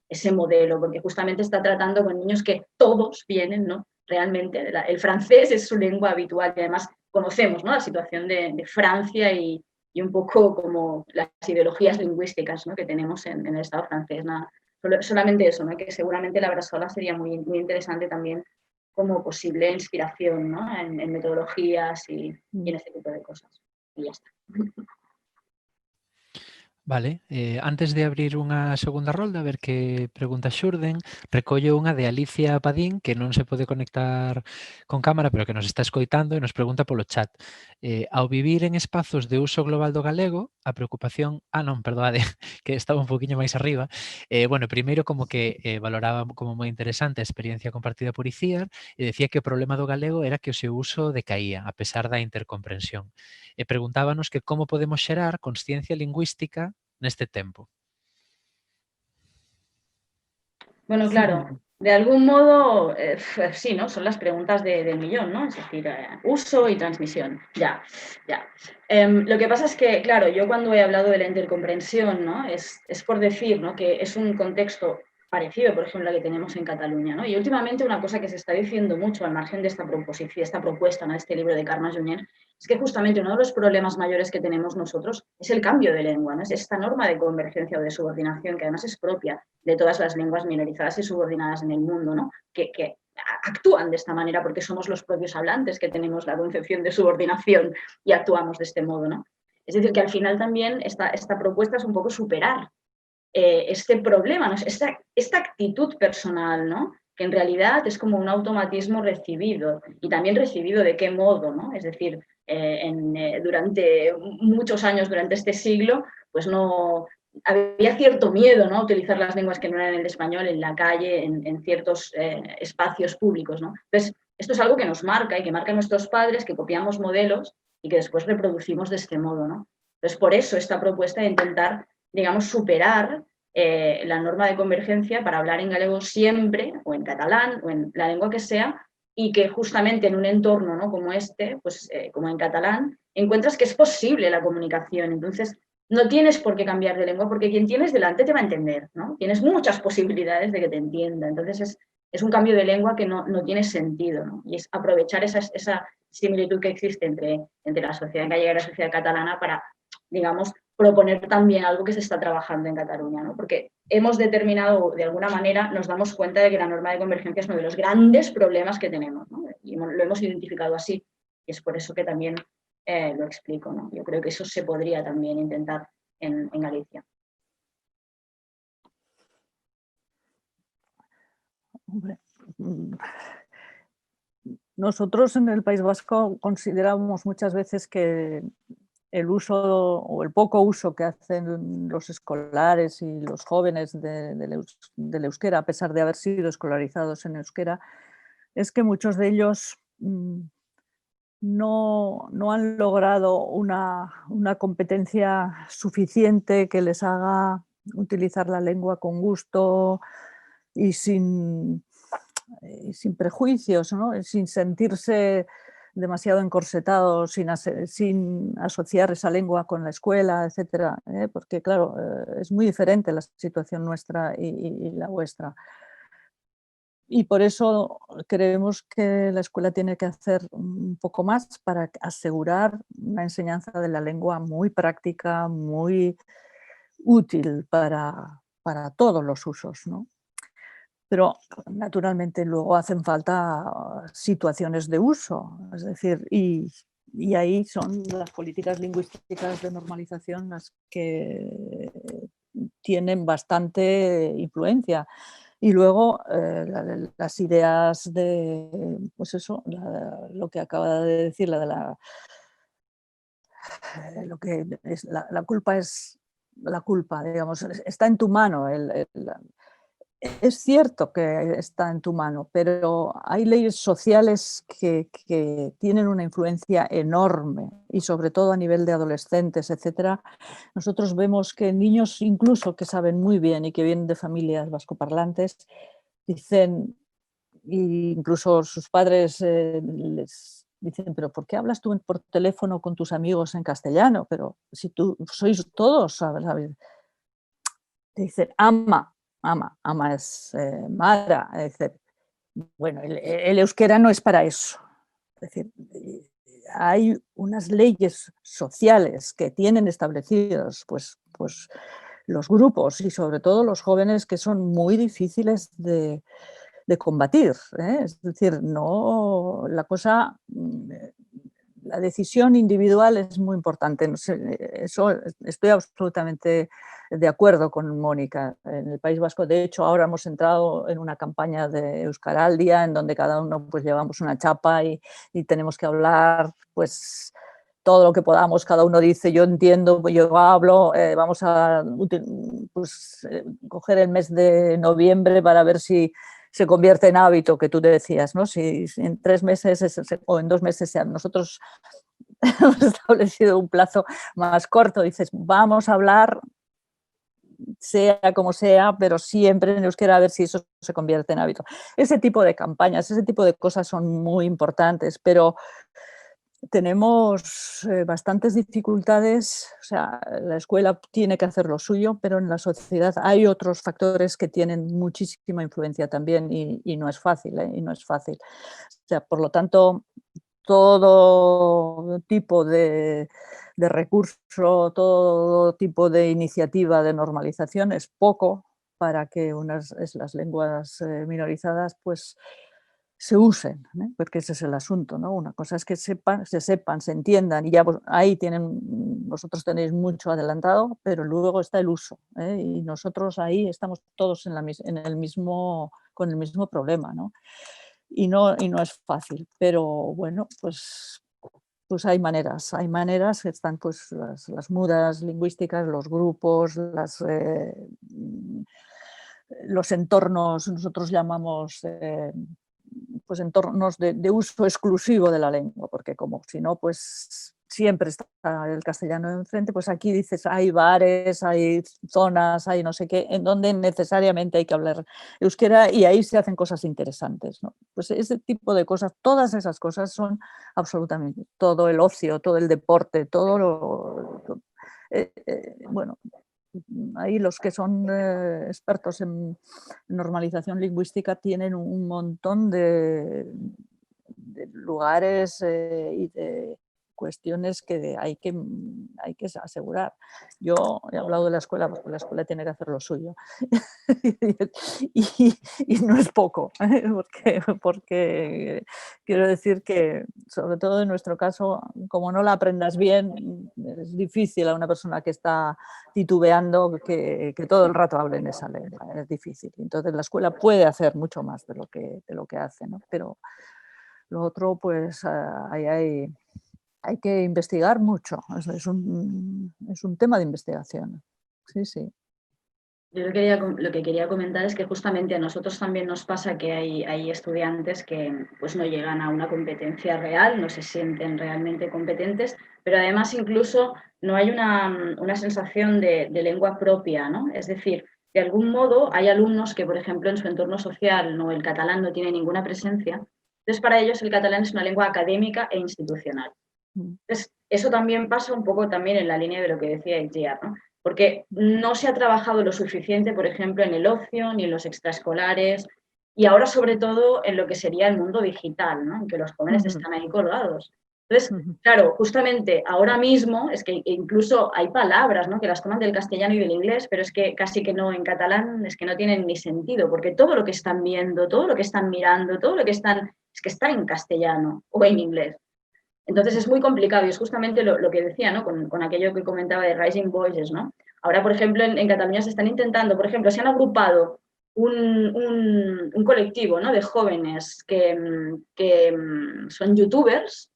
Ese modelo, porque justamente está tratando con niños que todos vienen, ¿no? Realmente, el francés es su lengua habitual y además conocemos, ¿no? La situación de Francia y un poco como las ideologías lingüísticas, ¿no? Que tenemos en el Estado francés. Nada, solamente eso, ¿no? Que seguramente la Brazsola sería muy interesante también como posible inspiración, ¿no? en metodologías y en este tipo de cosas. Y ya está. Vale, antes de abrir unha segunda rolda, a ver que preguntas xurden, recollo unha de Alicia Padín, que non se pode conectar con cámara, pero que nos está escoitando e nos pregunta polo chat. Ao vivir en espazos de uso global do galego, a preocupación... non, perdoade, que estaba un poquinho máis arriba. Bueno, primeiro como que valoraba como moi interesante a experiencia compartida por Icíar e decía que o problema do galego era que o seu uso decaía, a pesar da intercomprensión. E preguntábanos que como podemos xerar consciencia lingüística neste tempo. Bueno, claro, de algún modo, sí, ¿no? Son las preguntas del millón, ¿no? Es decir, uso y transmisión, ya. Lo que pasa es que, claro, yo cuando he hablado de la intercomprensión, ¿no? Es por decir, ¿no? Que es un contexto parecido, por ejemplo, al que tenemos en Cataluña, ¿no? Y últimamente una cosa que se está diciendo mucho al margen de esta propuesta, ¿no? De este libro de Carme Junyent, es que justamente uno de los problemas mayores que tenemos nosotros es el cambio de lengua, ¿no? Es esta norma de convergencia o de subordinación que además es propia de todas las lenguas minorizadas y subordinadas en el mundo, ¿no? Que actúan de esta manera porque somos los propios hablantes que tenemos la concepción de subordinación y actuamos de este modo, ¿no? Es decir, que al final también esta propuesta es un poco superar este problema, ¿no? Esta actitud personal, ¿no? Que en realidad es como un automatismo recibido, y también recibido de qué modo, ¿no? Es decir, durante muchos años, durante este siglo, pues no había cierto miedo, ¿no? A utilizar las lenguas que no eran el español en la calle, en ciertos espacios públicos, ¿no? Entonces, esto es algo que nos marca y que marca a nuestros padres, que copiamos modelos y que después reproducimos de este modo, ¿no? Entonces, por eso esta propuesta de intentar, digamos, superar la norma de convergencia para hablar en galego siempre, o en catalán, o en la lengua que sea, y que justamente en un entorno, ¿no? Como este, pues como en catalán, encuentras que es posible la comunicación. Entonces, no tienes por qué cambiar de lengua porque quien tienes delante te va a entender, ¿no? Tienes muchas posibilidades de que te entienda. Entonces, es un cambio de lengua que no tiene sentido, ¿no? Y es aprovechar esa similitud que existe entre la sociedad gallega y la sociedad catalana para, digamos, proponer también algo que se está trabajando en Cataluña, ¿no? Porque hemos determinado, de alguna manera, nos damos cuenta de que la norma de convergencia es uno de los grandes problemas que tenemos, ¿no? Y lo hemos identificado así, y es por eso que también lo explico, ¿no? Yo creo que eso se podría también intentar en Galicia. Hombre, nosotros en el País Vasco consideramos muchas veces que el uso o el poco uso que hacen los escolares y los jóvenes del euskera, a pesar de haber sido escolarizados en euskera, es que muchos de ellos no han logrado una competencia suficiente que les haga utilizar la lengua con gusto y sin prejuicios, ¿no? Sin sentirse demasiado encorsetados, sin asociar esa lengua con la escuela, etcétera, porque claro, es muy diferente la situación nuestra y la vuestra. Y por eso creemos que la escuela tiene que hacer un poco más para asegurar una enseñanza de la lengua muy práctica, muy útil para todos los usos, ¿no? Pero naturalmente luego hacen falta situaciones de uso, es decir, y ahí son las políticas lingüísticas de normalización las que tienen bastante influencia. Y luego las ideas de, pues eso, lo que acaba de decir, lo que es la culpa es la culpa, digamos, está en tu mano Es cierto que está en tu mano, pero hay leyes sociales que tienen una influencia enorme y sobre todo a nivel de adolescentes, etcétera. Nosotros vemos que niños incluso que saben muy bien y que vienen de familias vascoparlantes dicen, e incluso sus padres les dicen, pero ¿por qué hablas tú por teléfono con tus amigos en castellano? Pero si tú sois todos, ¿sabes? Te dicen ama, ama es Mara. Es decir, bueno, el euskera no es para eso. Es decir, hay unas leyes sociales que tienen establecidos pues los grupos y sobre todo los jóvenes que son muy difíciles de combatir. Es decir, no, la cosa, la decisión individual es muy importante. No sé, eso estoy absolutamente de acuerdo con Mónica. En el País Vasco, de hecho, ahora hemos entrado en una campaña de Euskaraldia en donde cada uno pues llevamos una chapa y tenemos que hablar pues todo lo que podamos. Cada uno dice, yo entiendo, yo hablo, vamos a pues, coger el mes de noviembre para ver si se convierte en hábito, que tú te decías, ¿no? Si en 3 meses o en 2 meses, nosotros hemos establecido un plazo más corto, dices, vamos a hablar sea como sea, pero siempre en euskera, a ver si eso se convierte en hábito. Ese tipo de campañas, ese tipo de cosas son muy importantes, pero tenemos bastantes dificultades. O sea, la escuela tiene que hacer lo suyo, pero en la sociedad hay otros factores que tienen muchísima influencia también y no es fácil, y no es fácil. O sea, por lo tanto, todo tipo de recurso, todo tipo de iniciativa de normalización es poco para que las lenguas minorizadas pues se usen, porque ese es el asunto, ¿no? Una cosa es que se sepan, se entiendan y ya ahí vosotros tenéis mucho adelantado, pero luego está el uso, y nosotros ahí estamos todos con el mismo problema, ¿no? Y no es fácil, pero bueno, pues hay maneras que están pues las mudas lingüísticas, los grupos, los entornos, nosotros llamamos pues entornos de uso exclusivo de la lengua, porque como si no, pues siempre está el castellano enfrente, pues aquí dices, hay bares, hay zonas, hay no sé qué, en donde necesariamente hay que hablar euskera y ahí se hacen cosas interesantes, ¿no? Pues ese tipo de cosas, todas esas cosas son absolutamente, todo el ocio, todo el deporte, todo lo... bueno, ahí los que son expertos en normalización lingüística tienen un montón de lugares y de cuestiones que hay que asegurar. Yo he hablado de la escuela porque la escuela tiene que hacer lo suyo y no es poco, porque quiero decir que sobre todo en nuestro caso, como no la aprendas bien, es difícil a una persona que está titubeando que todo el rato hable en esa lengua, es difícil. Entonces la escuela puede hacer mucho más de lo que hace, ¿no? Pero lo otro, pues hay que investigar mucho, es un tema de investigación. Sí, sí. Yo lo que quería comentar es que justamente a nosotros también nos pasa que hay estudiantes que pues no llegan a una competencia real, no se sienten realmente competentes, pero además incluso no hay una sensación de lengua propia, ¿no? Es decir, de algún modo hay alumnos que, por ejemplo, en su entorno social el catalán no tiene ninguna presencia, entonces para ellos el catalán es una lengua académica e institucional. Entonces, eso también pasa un poco también en la línea de lo que decía Itziar, ¿no? Porque no se ha trabajado lo suficiente, por ejemplo, en el ocio ni en los extraescolares y ahora sobre todo en lo que sería el mundo digital, ¿no? En que los jóvenes están ahí colgados. Entonces, claro, justamente ahora mismo es que incluso hay palabras, ¿no? Que las toman del castellano y del inglés, pero es que casi que no en catalán, es que no tienen ni sentido, porque todo lo que están viendo, todo lo que están mirando, todo lo que están, es que está en castellano o en inglés. Entonces es muy complicado y es justamente lo que decía, ¿no? Con aquello que comentaba de Rising Voices, ¿no? Ahora, por ejemplo, en Cataluña se están intentando, por ejemplo, se han agrupado un colectivo, ¿no? De jóvenes que son youtubers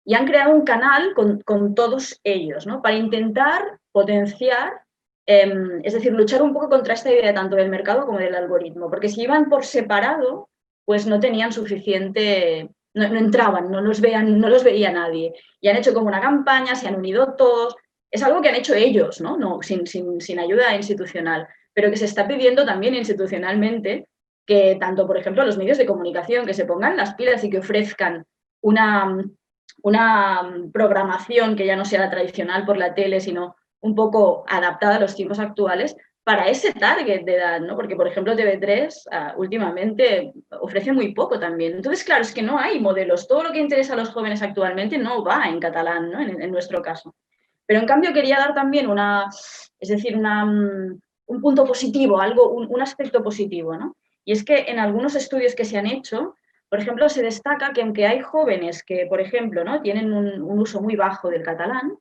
y han creado un canal con todos ellos, ¿no? Para intentar potenciar Es decir, luchar un poco contra esta idea tanto del mercado como del algoritmo, porque si iban por separado, pues no tenían suficiente, no entraban, no los veía nadie. Y han hecho como una campaña, se han unido todos. Es algo que han hecho ellos, ¿no? Sin ayuda institucional, pero que se está pidiendo también institucionalmente que tanto, por ejemplo, los medios de comunicación que se pongan las pilas y que ofrezcan una programación que ya no sea la tradicional por la tele, sino un poco adaptada a los tiempos actuales para ese target de edad, ¿no? Porque, por ejemplo, TV3 últimamente ofrece muy poco también. Entonces, claro, es que no hay modelos. Todo lo que interesa a los jóvenes actualmente no va en catalán, ¿no? En nuestro caso. Pero, en cambio, quería dar también un punto positivo, un aspecto positivo, ¿no? Y es que en algunos estudios que se han hecho, por ejemplo, se destaca que aunque hay jóvenes que, por ejemplo, ¿no? tienen un uso muy bajo del catalán,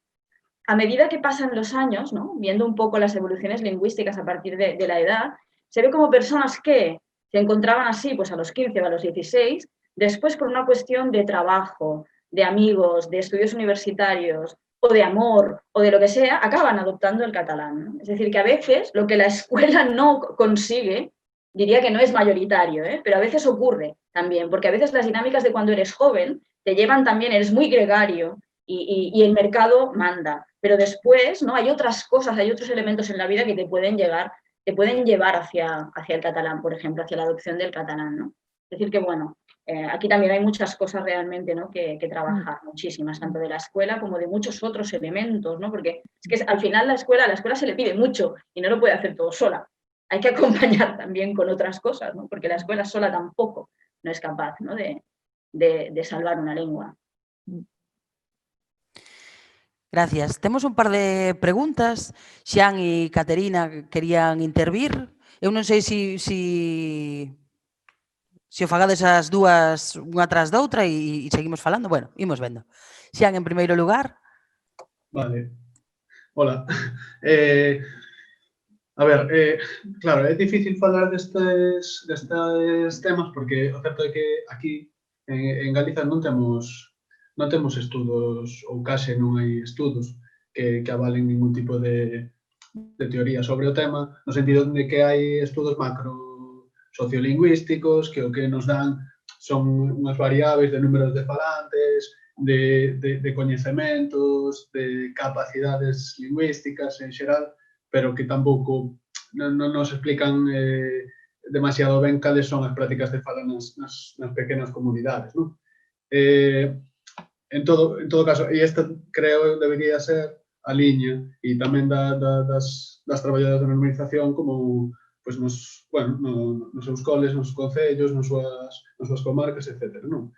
a medida que pasan los años, ¿no? Viendo un poco las evoluciones lingüísticas a partir de la edad, se ve como personas que se encontraban así pues a los 15 o a los 16, después por una cuestión de trabajo, de amigos, de estudios universitarios o de amor o de lo que sea, acaban adoptando el catalán, ¿no? Es decir, que a veces lo que la escuela no consigue, diría que no es mayoritario, pero a veces ocurre también, porque a veces las dinámicas de cuando eres joven te llevan también, eres muy gregario y el mercado manda. Pero después, ¿no? Hay otras cosas, hay otros elementos en la vida que te pueden llevar hacia el catalán, por ejemplo, hacia la adopción del catalán, ¿no? Es decir que, bueno, aquí también hay muchas cosas realmente, ¿no? que trabajar, muchísimas, tanto de la escuela como de muchos otros elementos, ¿no? Porque es que al final a la escuela se le pide mucho y no lo puede hacer todo sola. Hay que acompañar también con otras cosas, ¿no? Porque la escuela sola tampoco no es capaz, ¿no? de salvar una lengua. Gracias. Temos un par de preguntas. Xan e Caterina querían intervir. Eu non sei se o fagades as dúas unha tras doutra e seguimos falando. Bueno, imos vendo. Xan, en primeiro lugar. Vale. Hola. A ver, claro, é difícil falar destes temas porque o certo é que aquí en Galiza non temos estudos, ou case non hai estudos que avalen ningún tipo de teoría sobre o tema, no sentido de que hai estudos macro sociolingüísticos que o que nos dan son unhas variables de números de falantes, de coñecementos, de capacidades lingüísticas en xeral, pero que tampouco non nos explican demasiado ben cales son as prácticas de fala nas pequenas comunidades, non? En todo caso, e esta creo debería ser a liña e tamén das traballadoras de normalización como pois nos seus coles, nos concellos, nas súas comarcas, etc. Non?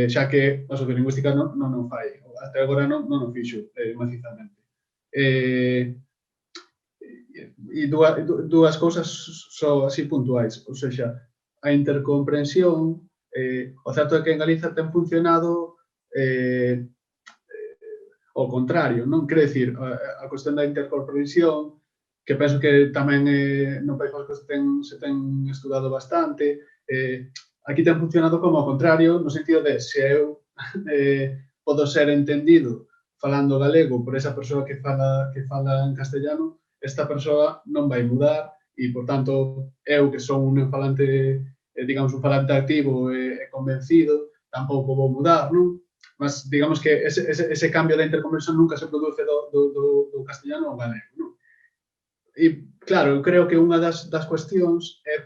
Xa que a sociolingüística non o fai, até agora non o fixo macizamente. E dúas cousas só así puntuais, ou seja, a intercomprensión, o certo é que en Galiza ten funcionado ao contrario, non? Quero dicir, a cuestión da intercomprensión, que penso que tamén no País Vasco se ten estudado bastante, aquí ten funcionado como ao contrario, no sentido de se eu podo ser entendido falando galego por esa persoa que fala en castellano, esta persoa non vai mudar e, por tanto, eu que son un falante, digamos, un falante activo e convencido, tampouco vou mudar, non? Mas, digamos que ese cambio da interconversión nunca se produce do castellano ao galego, non? E, claro, eu creo que unha das cuestións é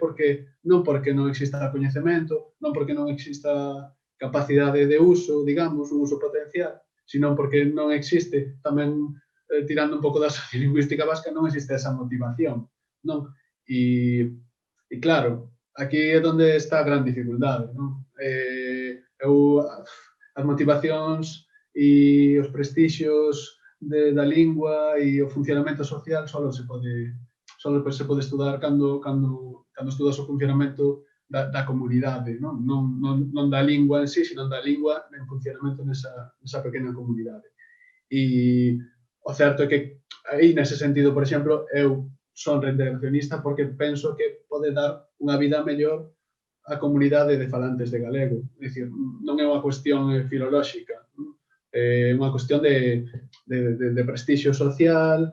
non porque non exista coñecemento, non porque non exista capacidade de uso, digamos, un uso potencial, sino porque non existe tamén, tirando un pouco da sociolingüística vasca, non existe esa motivación, non? E claro, aquí é onde está a gran dificultade, non? As motivacións e os prestixios da lingua e o funcionamento social só se pode estudar cando estudas o funcionamento da comunidade, non da lingua en sí, sino da lingua en funcionamento nesa pequena comunidade. E o certo é que aí, nese sentido, por exemplo, eu son reintegracionista porque penso que pode dar unha vida mellor a comunidade de falantes de galego. É dicir, non é unha cuestión filolóxica, é unha cuestión de prestixio social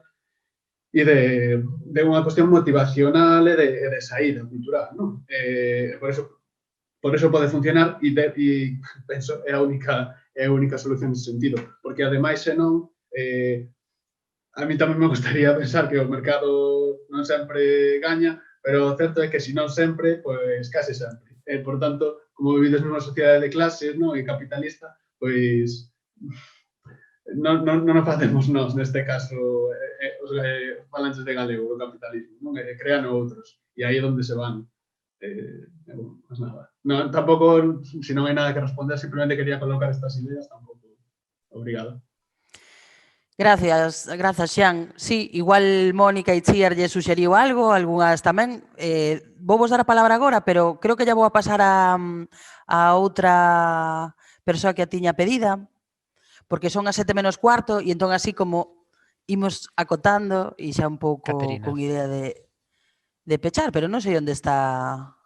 de unha cuestión motivacional e de saída cultural, non? Por eso pode funcionar e penso é a única solución nesse sentido, porque ademais senón a mí tamén me gustaría pensar que o mercado non sempre gaña, pero o certo é que se non sempre, pois case sempre. Por tanto, como vivides nunha sociedade de clases, non, e capitalista, pois non o facemos nós neste caso os falantes de galego do capitalismo, non? Crean outros, e aí é onde se van. Pues nada. No, tampouco, se non hai nada que responder, simplemente quería colocar estas ideas, tampouco. Obrigado. Gracias, Xan. Sí, igual Mónica e Chiar lle suxeriu algo, algunhas tamén. Vou vos dar a palabra agora, pero creo que ya vou a pasar a outra persoa que a tiña pedida, porque son as 7:15 e entón así como imos acotando e xa un pouco Caterina. con idea de pechar, pero non sei onde está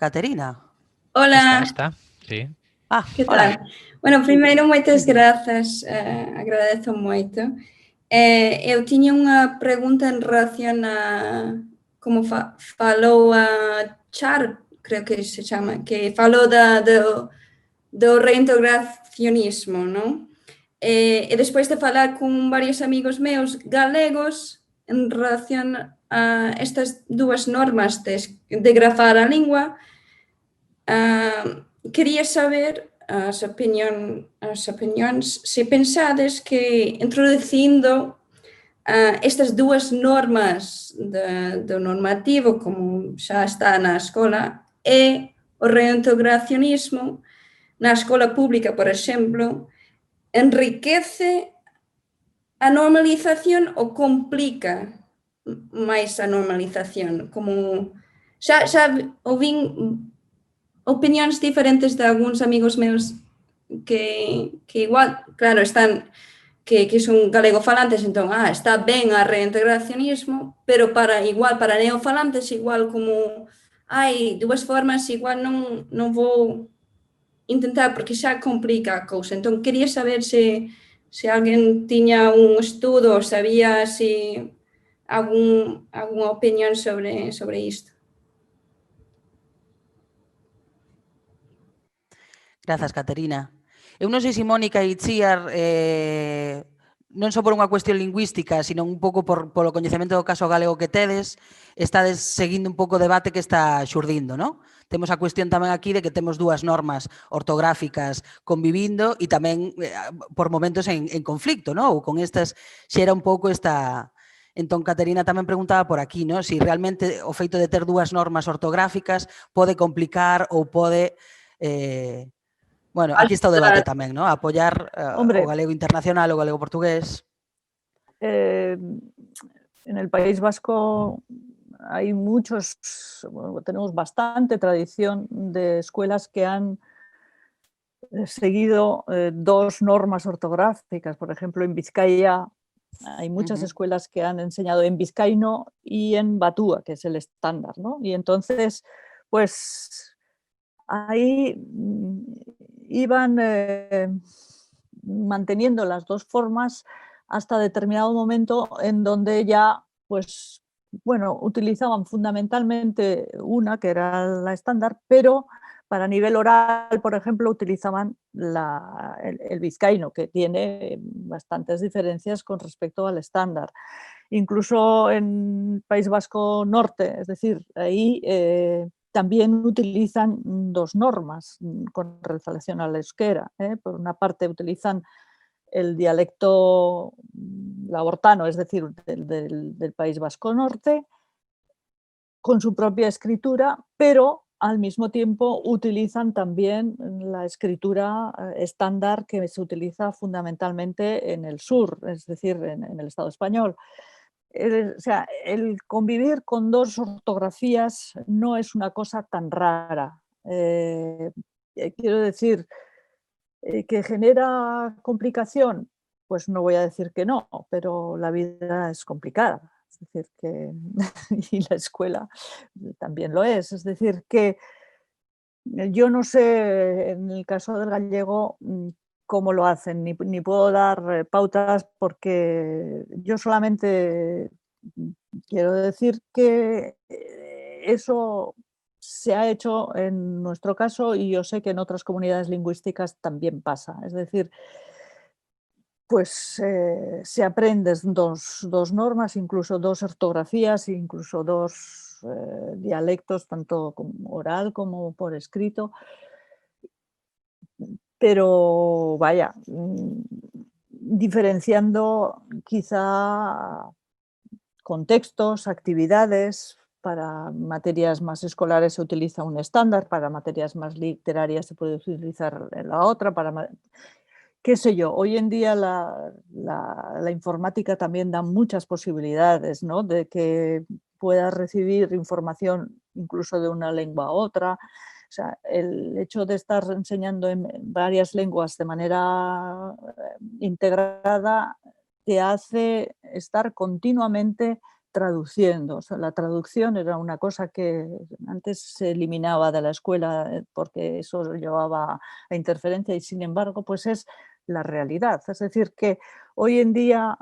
Caterina. Hola, Está, sí. que Hola. tal? Bueno, primeiro, moitas grazas, agradezo moito. Eu tiña unha pregunta en relación a como falou a Char, creo que se chama, que falou do reintegracionismo, non? E despois de falar con varios amigos meus galegos en relación a estas dúas normas de grafar a lingua, quería saber as opinións se pensades que introducindo estas dúas normas do normativo, como xa está na escola, e o reintegracionismo na escola pública, por exemplo, enriquece a normalización ou complica máis a normalización. Como xa ouvín opinións diferentes de algúns amigos meus que igual, claro, están que son galegofalantes, entón, está ben a reintegracionismo, pero para neofalantes, igual como hai dúas formas, igual non vou intentar, porque xa complica a cousa. Entón, quería saber se alguén tiña un estudo ou sabía se algunha opinión sobre isto. Grazas, Caterina. Eu non sei se Mónica e Chiar, non só por unha cuestión lingüística, sino un pouco polo coñecemento do caso galego que tedes, estades seguindo un pouco o debate que está xurdindo, non? Temos a cuestión tamén aquí de que temos dúas normas ortográficas convivindo e tamén por momentos en conflicto, non? Ou con estas xera un pouco esta... Entón, Caterina tamén preguntaba por aquí, non? Si realmente o feito de ter dúas normas ortográficas pode complicar ou pode... Bueno, aquí está o debate tamén, ¿no? Apoiar o galego internacional, o galego portugués. En el País Vasco hay tenemos bastante tradición de escuelas que han seguido dos normas ortográficas. Por ejemplo, en Vizcaya hay muchas escuelas que han enseñado en vizcaíno y en batúa, que es el estándar, ¿no? Y entonces, pues ahí iban manteniendo las dos formas hasta determinado momento en donde ya, pues, bueno, utilizaban fundamentalmente una, que era la estándar, pero para nivel oral, por ejemplo, utilizaban el vizcaíno, que tiene bastantes diferencias con respecto al estándar. Incluso en País Vasco Norte, es decir, ahí también utilizan dos normas con relación al euskera. Por una parte utilizan el dialecto labortano, es decir, del País Vasco Norte, con su propia escritura, pero al mismo tiempo utilizan también la escritura estándar que se utiliza fundamentalmente en el sur, es decir, en el Estado español. O sea, el convivir con dos ortografías no es una cosa tan rara. Quiero decir, ¿que genera complicación? Pues no voy a decir que no, pero la vida es complicada. Es decir, que y la escuela también lo es. Es decir, que yo no sé, en el caso del gallego, cómo lo hacen, ni puedo dar pautas, porque yo solamente quiero decir que eso se ha hecho en nuestro caso y yo sé que en otras comunidades lingüísticas también pasa. Es decir, pues se aprenden dos normas, incluso dos ortografías, incluso dos dialectos, tanto oral como por escrito. Pero vaya, diferenciando quizá contextos, actividades. Para materias más escolares se utiliza un estándar, para materias más literarias se puede utilizar la otra, qué sé yo. Hoy en día la informática también da muchas posibilidades, ¿no? De que puedas recibir información incluso de una lengua a otra. O sea, el hecho de estar enseñando en varias lenguas de manera integrada te hace estar continuamente traduciendo. O sea, la traducción era una cosa que antes se eliminaba de la escuela porque eso llevaba a interferencia y sin embargo pues es la realidad. Es decir, que hoy en día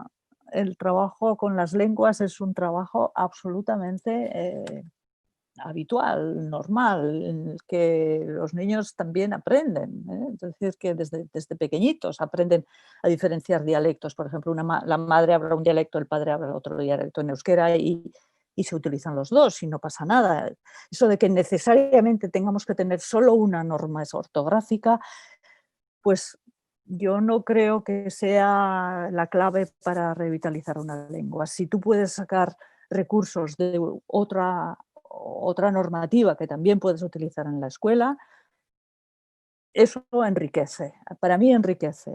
el trabajo con las lenguas es un trabajo absolutamente habitual, normal, en el que los niños también aprenden. Es decir, que desde pequeñitos aprenden a diferenciar dialectos. Por ejemplo, la madre habla un dialecto, el padre habla otro dialecto en euskera y se utilizan los dos y no pasa nada. Eso de que necesariamente tengamos que tener solo una norma ortográfica, pues yo no creo que sea la clave para revitalizar una lengua. Si tú puedes sacar recursos de otra normativa que también puedes utilizar en la escuela, eso enriquece. Para mí enriquece,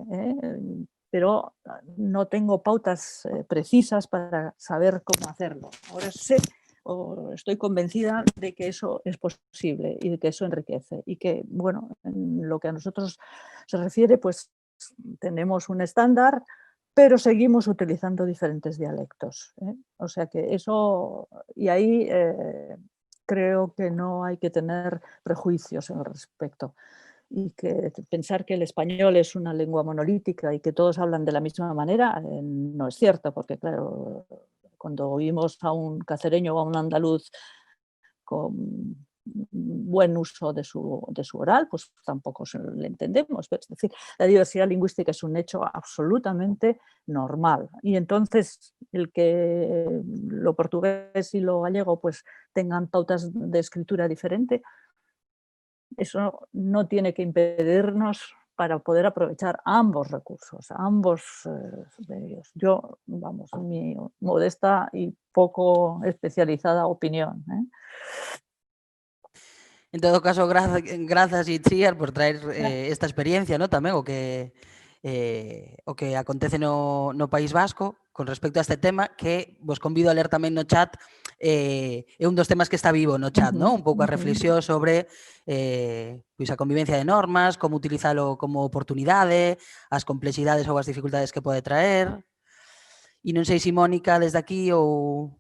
pero no tengo pautas precisas para saber cómo hacerlo. Ahora sé o estoy convencida de que eso es posible y de que eso enriquece y que, bueno, en lo que a nosotros se refiere, pues tenemos un estándar, pero seguimos utilizando diferentes dialectos. O sea que eso, y ahí creo que no hay que tener prejuicios al respecto. Y que pensar que el español es una lengua monolítica y que todos hablan de la misma manera no es cierto, porque claro, cuando oímos a un cacereño o a un andaluz con buen uso de su oral, pues tampoco le entendemos. Es decir, la diversidad lingüística es un hecho absolutamente normal. Y entonces el que lo portugués y lo gallego pues tengan pautas de escritura diferente, eso no tiene que impedirnos para poder aprovechar ambos recursos, ambos medios. Yo, vamos, mi modesta y poco especializada opinión. En todo caso, grazas Itziar por traer esta experiencia, ¿no? Tamén o que acontece no País Vasco con respecto a este tema, que vos convido a ler tamén no chat, é un dos temas que está vivo no chat, ¿no? Un pouco a reflexión sobre pois a convivencia de normas, como utilizalo como oportunidade, as complexidades ou as dificultades que pode traer. E non sei se Mónica desde aquí ou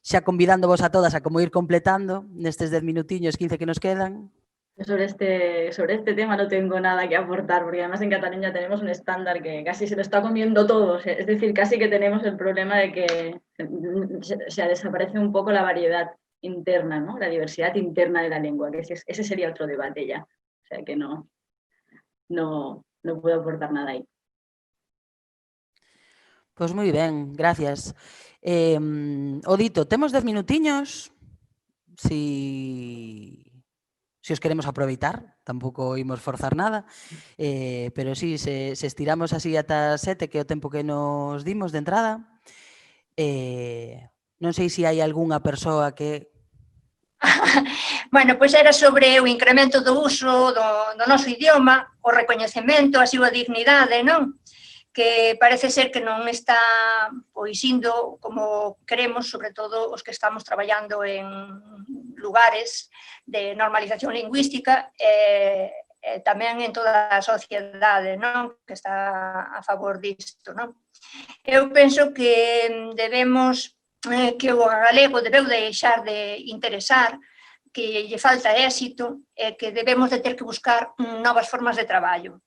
xa convidándovos a todas a como ir completando nestes 10 minutiños, 15 que nos quedan. Sobre este tema no tengo nada que aportar, porque además en Cataluña tenemos un estándar que casi se lo está comiendo todo. Es decir, casi que tenemos el problema de que desaparece un poco la variedad interna, ¿no? La diversidad interna de la lengua, que ese sería otro debate ya. O sea que no puedo aportar nada ahí. Pois moi ben, gracias. Odito, temos 10 minutiños, si os queremos aproveitar, tampouco imos forzar nada, pero sí, se estiramos así ata 7, que é o tempo que nos dimos de entrada. Non sei se hai algunha persoa que... Bueno, pois era sobre o incremento do uso do noso idioma, o recoñecemento, a súa dignidade, non? Que parece ser que non está pois indo como queremos, sobre todo os que estamos traballando en lugares de normalización lingüística e tamén en toda a sociedade, non? Que está a favor disto, non? Eu penso que debemos, que o galego debeu deixar de interesar que lle falta éxito é que debemos de ter que buscar novas formas de traballo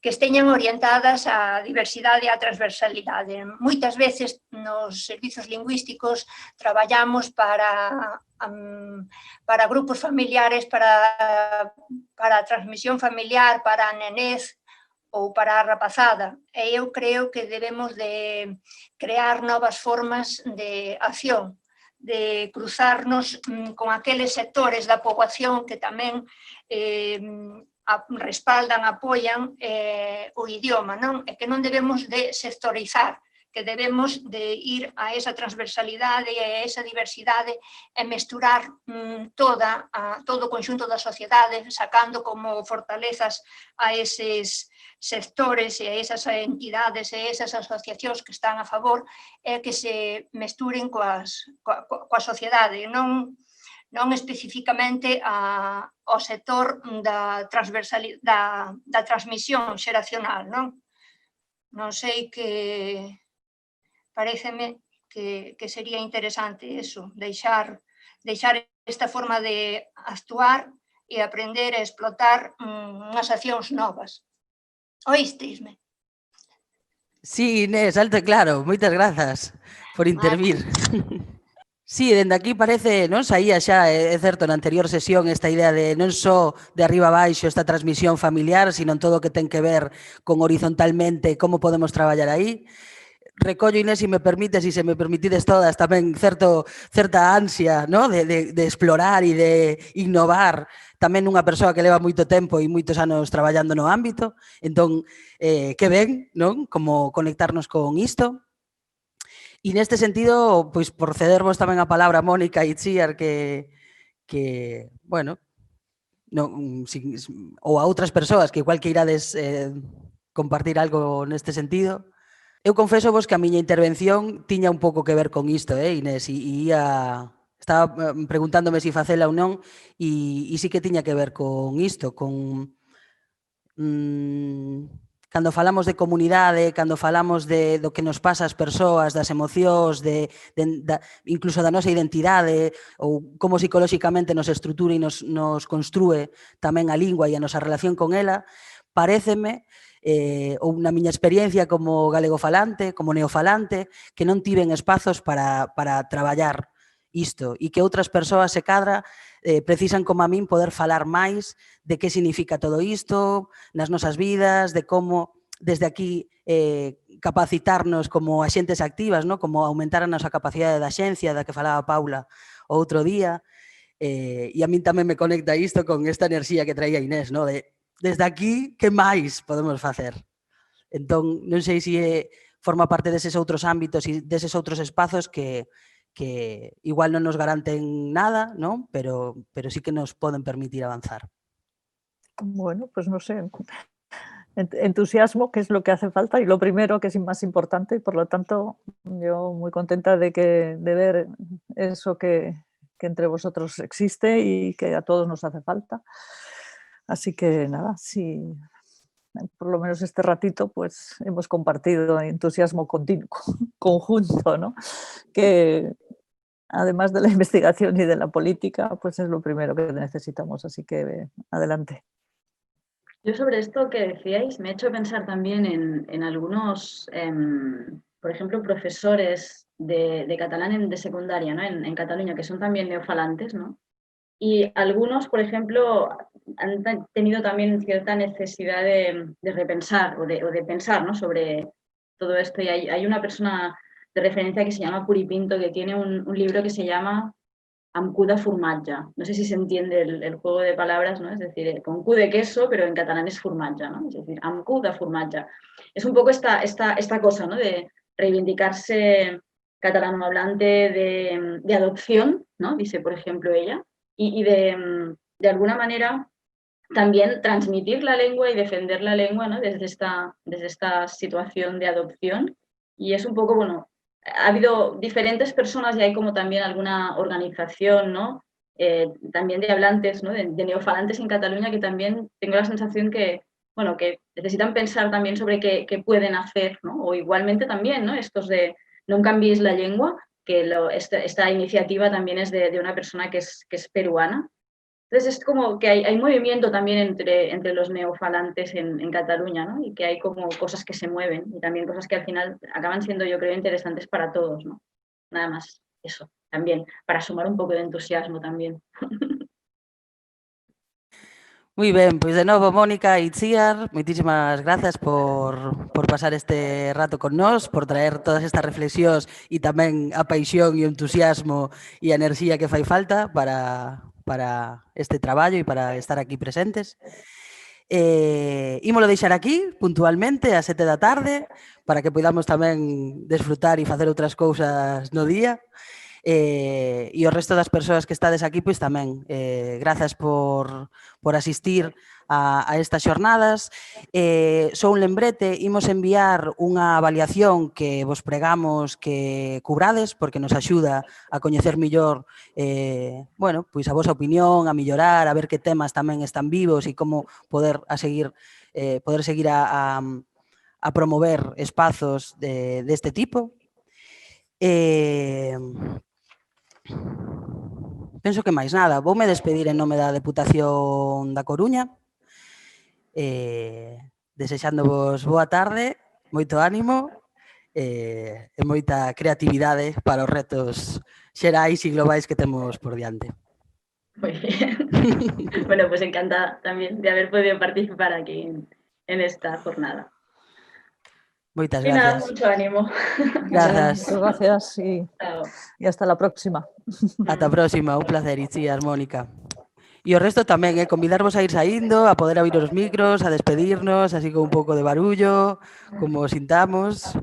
que esteñan orientadas á diversidade e á transversalidade. Moitas veces nos servizos lingüísticos traballamos para grupos familiares, para a transmisión familiar, para a nenez ou para a rapazada. E eu creo que debemos de crear novas formas de acción, de cruzarnos con aqueles sectores da poboación que tamén respaldan, apoian o idioma, non? E que non debemos de sectorizar, que debemos de ir a esa transversalidade e a esa diversidade e mesturar todo o conxunto da sociedade, sacando como fortalezas a eses sectores e a esas entidades e esas asociacións que están a favor e que se mesturen coa sociedade, non especificamente ao sector da transmisión xeracional, non? Non sei que paréceme que sería interesante eso, deixar esta forma de actuar e aprender a explotar unhas accións novas. Oísteisme? Sí, Inés, alto e claro, moitas grazas por intervir. Sí, dende aquí parece, non saía xa, é certo, na anterior sesión esta idea de non só de arriba a baixo esta transmisión familiar, sino en todo o que ten que ver con horizontalmente como podemos traballar aí. Recollo, Inés, se me permites, e se me permitides todas, tamén certa ansia, ¿no? de explorar e de innovar tamén nunha persoa que leva moito tempo e moitos anos traballando no ámbito. Entón, que ben, non? Como conectarnos con isto. E neste sentido, pois por cedervos tamén a palabra a Mónica e Itziar que bueno, non, ou a outras persoas que igual que irades compartir algo neste sentido. Eu confeso vos que a miña intervención tiña un pouco que ver con isto, Inés, e estaba preguntándome se facela ou non, e sí que tiña que ver con isto, con cando falamos de comunidade, cando falamos do que nos pasa ás persoas, das emocións, incluso da nosa identidade, ou como psicolóxicamente nos estrutura e nos construe tamén a lingua e a nosa relación con ela, paréceme, ou na miña experiencia como galegofalante, como neofalante, que non tiven espazos para traballar isto e que outras persoas se cadra precisan como a min poder falar máis de que significa todo isto nas nosas vidas, de como desde aquí capacitarnos como axentes activas, ¿no? Como aumentar a nosa capacidade de axencia da que falaba Paula o outro día, e a min tamén me conecta isto con esta enerxía que traía Inés, ¿no? Desde aquí, que máis podemos facer? Entón, non sei se forma parte deses outros ámbitos e deses outros espazos que igual non nos garanten nada, ¿no? Pero sí que nos poden permitir avanzar. Bueno, pues no sé. Entusiasmo, que es lo que hace falta y lo primero que es más importante, y por lo tanto yo muy contenta de ver eso que entre vosotros existe y que a todos nos hace falta. Así que nada, sí, por lo menos este ratito pues hemos compartido entusiasmo continuo, conjunto, ¿no? Que además de la investigación y de la política, pues es lo primero que necesitamos, así que adelante. Yo sobre esto que decíais me he hecho pensar también en algunos, por ejemplo, profesores de catalán de secundaria, ¿no? En Cataluña, que son también neofalantes, ¿no? Y algunos, por ejemplo, han tenido también cierta necesidad de repensar o de pensar, ¿no? Sobre todo esto. Y hay una persona de referencia que se llama Puri Pinto, que tiene un libro que se llama Amb Q de formatge. No sé si se entiende el juego de palabras, ¿no? Es decir, con Q de queso, pero en catalán es formatge, ¿no? Es decir, Amb Q de formatge. Es un poco esta cosa, ¿no? De reivindicarse catalanohablante de adopción, ¿no? Dice, por ejemplo, ella. Y de alguna manera también transmitir la lengua y defender la lengua, ¿no? desde esta situación de adopción. Y es un poco, bueno, ha habido diferentes personas y hay como también alguna organización, ¿no? También de hablantes, ¿no? de neofalantes en Cataluña, que también tengo la sensación que, bueno, que necesitan pensar también sobre qué pueden hacer, ¿no? O igualmente también, ¿no? Estos de no cambiéis la lengua, que esta iniciativa también es de una persona que es peruana Entonces es como que hay movimiento también entre los neofalantes en Cataluña, ¿no? Y que hay como cosas que se mueven y también cosas que al final acaban siendo, yo creo, interesantes para todos, ¿no? Nada más eso, también, para sumar un pouco de entusiasmo también. Moi ben, pois de novo, Mónica e Itziar, moitísimas grazas por pasar este rato con nós, por traer todas estas reflexións e tamén a paixón e o entusiasmo e a enerxía que fai falta para este traballo e para estar aquí presentes. Ímolo deixar aquí, puntualmente, a 7 da tarde, para que podamos tamén desfrutar e facer outras cousas no día. E o resto das persoas que estades aquí, pois tamén, grazas por asistir a estas xornadas. Só un lembrete, imos enviar unha avaliación que vos pregamos que cubrades, porque nos axuda a coñecer mellor bueno, pois a vosa opinión, a mellorar, a ver que temas tamén están vivos e como poder seguir a promover espazos deste tipo. Penso que máis nada, voume despedir en nome da Deputación da Coruña, desexándovos boa tarde, moito ánimo e moita creatividade para os retos xerais e globais que temos por diante. Muy bien. Bueno, pues encantada también de haber podido participar aquí en esta jornada. Moitas Y nada, gracias. mucho ánimo. Grazas. Muchas gracias y hasta la próxima. Ata a próxima, un placer, Itziar, Mónica. E o resto tamén, convidarvos a ir saindo, a poder abrir os micros, a despedirnos, así con un pouco de barullo, como sintamos.